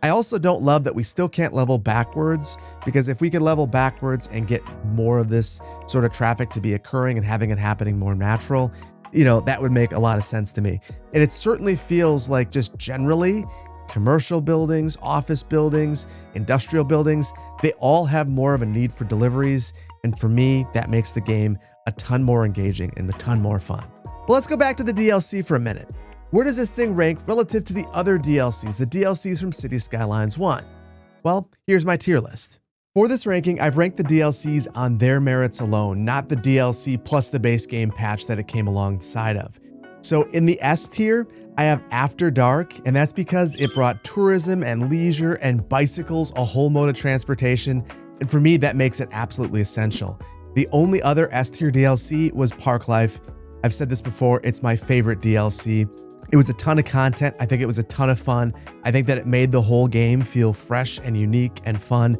I also don't love that we still can't level backwards, because if we could level backwards and get more of this sort of traffic to be occurring and having it happening more natural, that would make a lot of sense to me. And it certainly feels like just generally commercial buildings, office buildings, industrial buildings, they all have more of a need for deliveries. And for me, that makes the game a ton more engaging and a ton more fun. Well, let's go back to the DLC for a minute. Where does this thing rank relative to the other DLCs, the DLCs from City Skylines I? Well, here's my tier list. For this ranking, I've ranked the DLCs on their merits alone, not the DLC plus the base game patch that it came alongside of. So in the S tier, I have After Dark, and that's because it brought tourism and leisure and bicycles, a whole mode of transportation, and for me, that makes it absolutely essential. The only other S tier DLC was Park Life. I've said this before, it's my favorite DLC. It was a ton of content. I think it was a ton of fun. I think that it made the whole game feel fresh and unique and fun.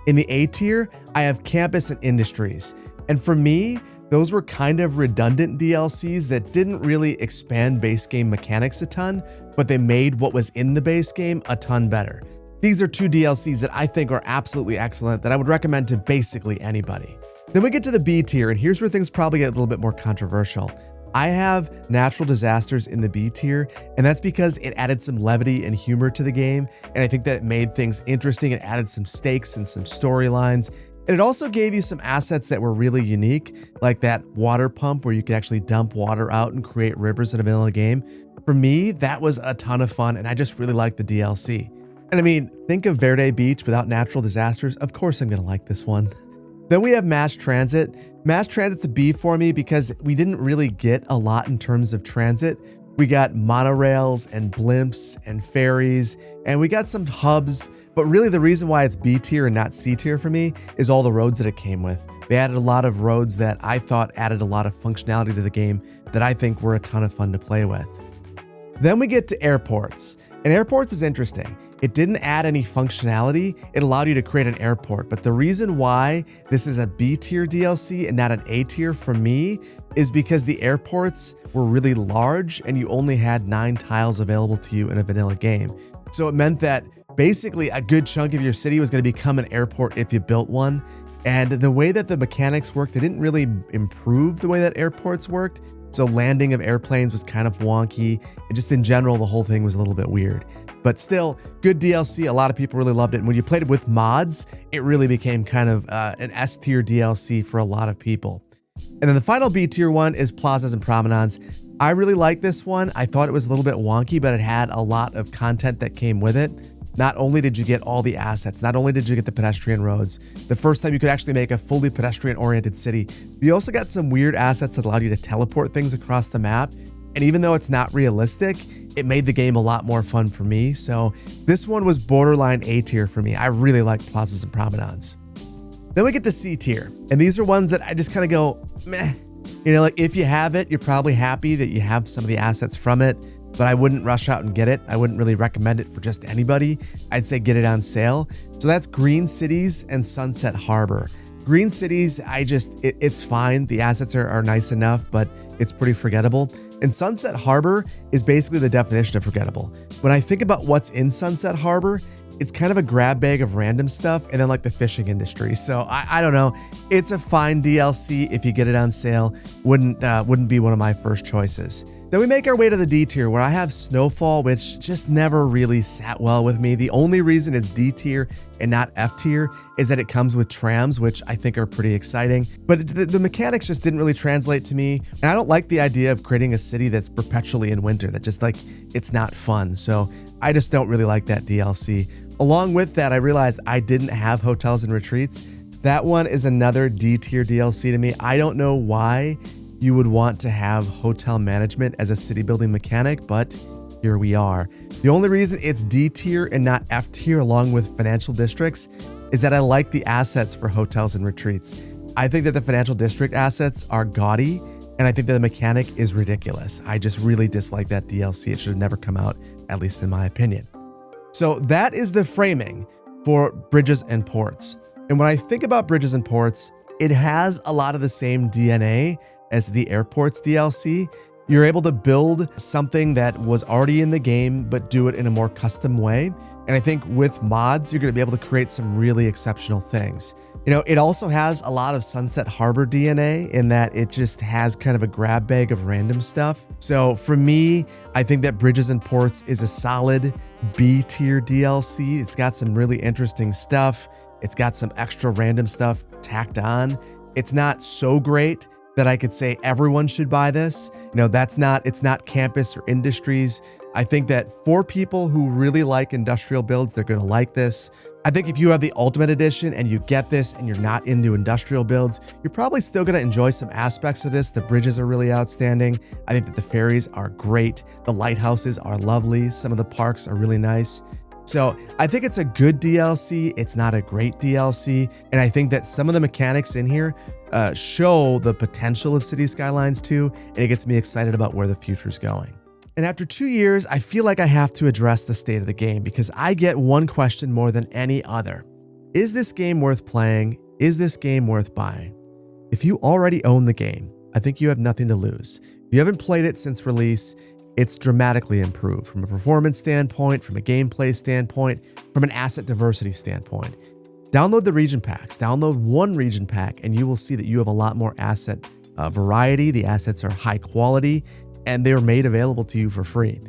In the A tier, I have Campus and Industries. And for me, those were kind of redundant DLCs that didn't really expand base game mechanics a ton, but they made what was in the base game a ton better. These are two DLCs that I think are absolutely excellent that I would recommend to basically anybody. Then we get to the B tier, and here's where things probably get a little bit more controversial. I have natural disasters in the B tier, and that's because it added some levity and humor to the game, and I think that it made things interesting. It added some stakes and some storylines, and it also gave you some assets that were really unique, like that water pump where you could actually dump water out and create rivers in a vanilla game. For me, that was a ton of fun, and I just really liked the DLC. And I mean, think of Verde Beach without natural disasters. Of course I'm gonna like this one. Then we have Mass Transit. Mass Transit's a B for me because we didn't really get a lot in terms of transit. We got monorails and blimps and ferries, and we got some hubs, but really the reason why it's B tier and not C tier for me is all the roads that it came with. They added a lot of roads that I thought added a lot of functionality to the game that I think were a ton of fun to play with. Then we get to airports, and airports is interesting. It didn't add any functionality. It allowed you to create an airport, but the reason why this is a B tier DLC and not an A tier for me is because the airports were really large and you only had 9 tiles available to you in a vanilla game. So it meant that basically a good chunk of your city was going to become an airport if you built one. And the way that the mechanics worked, they didn't really improve the way that airports worked. So landing of airplanes was kind of wonky, and just in general, the whole thing was a little bit weird. But still, good DLC. A lot of people really loved it. And when you played it with mods, it really became kind of an S tier DLC for a lot of people. And then the final B tier one is Plazas and Promenades. I really like this one. I thought it was a little bit wonky, but it had a lot of content that came with it. Not only did you get all the assets, not only did you get the pedestrian roads, the first time you could actually make a fully pedestrian-oriented city, you also got some weird assets that allowed you to teleport things across the map. And even though it's not realistic, it made the game a lot more fun for me. So this one was borderline A tier for me. I really like Plazas and Promenades. Then we get to C tier, and these are ones that I just kind of go, meh. You know, like if you have it, you're probably happy that you have some of the assets from it, but I wouldn't rush out and get it. I wouldn't really recommend it for just anybody. I'd say get it on sale. So that's Green Cities and Sunset Harbor. Green Cities, it's fine. The assets are nice enough, but it's pretty forgettable. And Sunset Harbor is basically the definition of forgettable. When I think about what's in Sunset Harbor, it's kind of a grab bag of random stuff and then like the fishing industry. So I don't know. It's a fine DLC if you get it on sale. Wouldn't be one of my first choices. Then we make our way to the D tier where I have Snowfall, which just never really sat well with me. The only reason it's D tier and not F tier is that it comes with trams, which I think are pretty exciting. But the mechanics just didn't really translate to me. And I don't like the idea of creating a city that's perpetually in winter, that just like, it's not fun. So I just don't really like that DLC. Along with that, I realized I didn't have Hotels and Retreats. That one is another D tier DLC to me. I don't know why you would want to have hotel management as a city building mechanic, but here we are. The only reason it's D tier and not F tier along with financial districts is that I like the assets for Hotels and Retreats. I think that the financial district assets are gaudy, and I think that the mechanic is ridiculous. I just really dislike that DLC. It should have never come out, at least in my opinion. So that is the framing for Bridges and Ports. And when I think about Bridges and Ports, it has a lot of the same DNA as the Airports DLC. You're able to build something that was already in the game, but do it in a more custom way. And I think with mods, you're going to be able to create some really exceptional things. You know, it also has a lot of Sunset Harbor DNA in that it just has kind of a grab bag of random stuff. So for me, I think that Bridges and Ports is a solid B tier DLC. It's got some really interesting stuff. It's got some extra random stuff tacked on. It's not so great that I could say everyone should buy this. You know, it's not campus or industries. I think that for people who really like industrial builds, they're gonna like this. I think if you have the Ultimate Edition and you get this and you're not into industrial builds, you're probably still gonna enjoy some aspects of this. The bridges are really outstanding. I think that the ferries are great. The lighthouses are lovely. Some of the parks are really nice. So I think it's a good DLC. It's not a great DLC. And I think that some of the mechanics in here show the potential of City Skylines II, and it gets me excited about where the future's going. And after 2 years, I feel like I have to address the state of the game because I get one question more than any other. Is this game worth playing? Is this game worth buying? If you already own the game, I think you have nothing to lose. If you haven't played it since release, it's dramatically improved from a performance standpoint, from a gameplay standpoint, from an asset diversity standpoint. Download the region packs, download one region pack, and you will see that you have a lot more asset variety. The assets are high quality, and they're made available to you for free.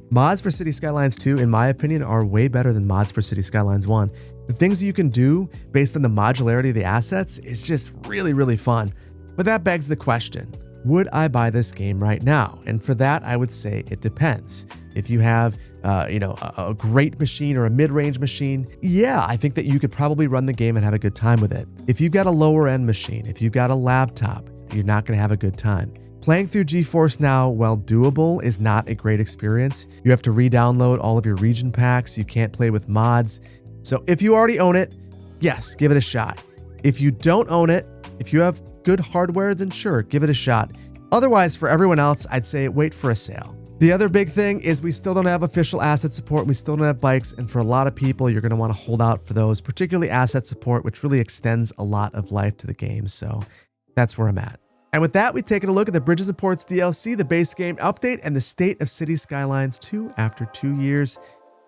Mods for City Skylines II, in my opinion, are way better than mods for City Skylines I. The things that you can do based on the modularity of the assets is just really, really fun. But that begs the question, would I buy this game right now? And for that, I would say it depends. If you have a great machine or a mid-range machine, yeah, I think that you could probably run the game and have a good time with it. If you've got a lower-end machine, if you've got a laptop, you're not going to have a good time. Playing through GeForce Now, while doable, is not a great experience. You have to re-download all of your region packs. You can't play with mods. So if you already own it, yes, give it a shot. If you don't own it, if you have good hardware, then sure, give it a shot. Otherwise, for everyone else, I'd say wait for a sale. The other big thing is we still don't have official asset support. We still don't have bikes. And for a lot of people, you're going to want to hold out for those, particularly asset support, which really extends a lot of life to the game. So that's where I'm at. And with that, we've taken a look at the Bridges and Ports DLC, the base game update, and the state of City Skylines II after 2 years.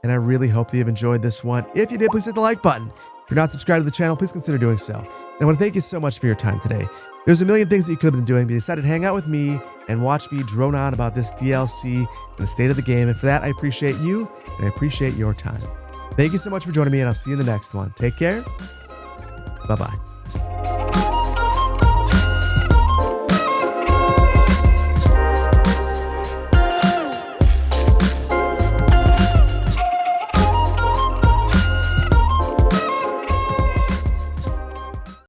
And I really hope that you've enjoyed this one. If you did, please hit the like button. If you're not subscribed to the channel, please consider doing so. And I want to thank you so much for your time today. There's a million things that you could have been doing, but you decided to hang out with me and watch me drone on about this DLC and the state of the game. And for that, I appreciate you and I appreciate your time. Thank you so much for joining me, and I'll see you in the next one. Take care. Bye-bye.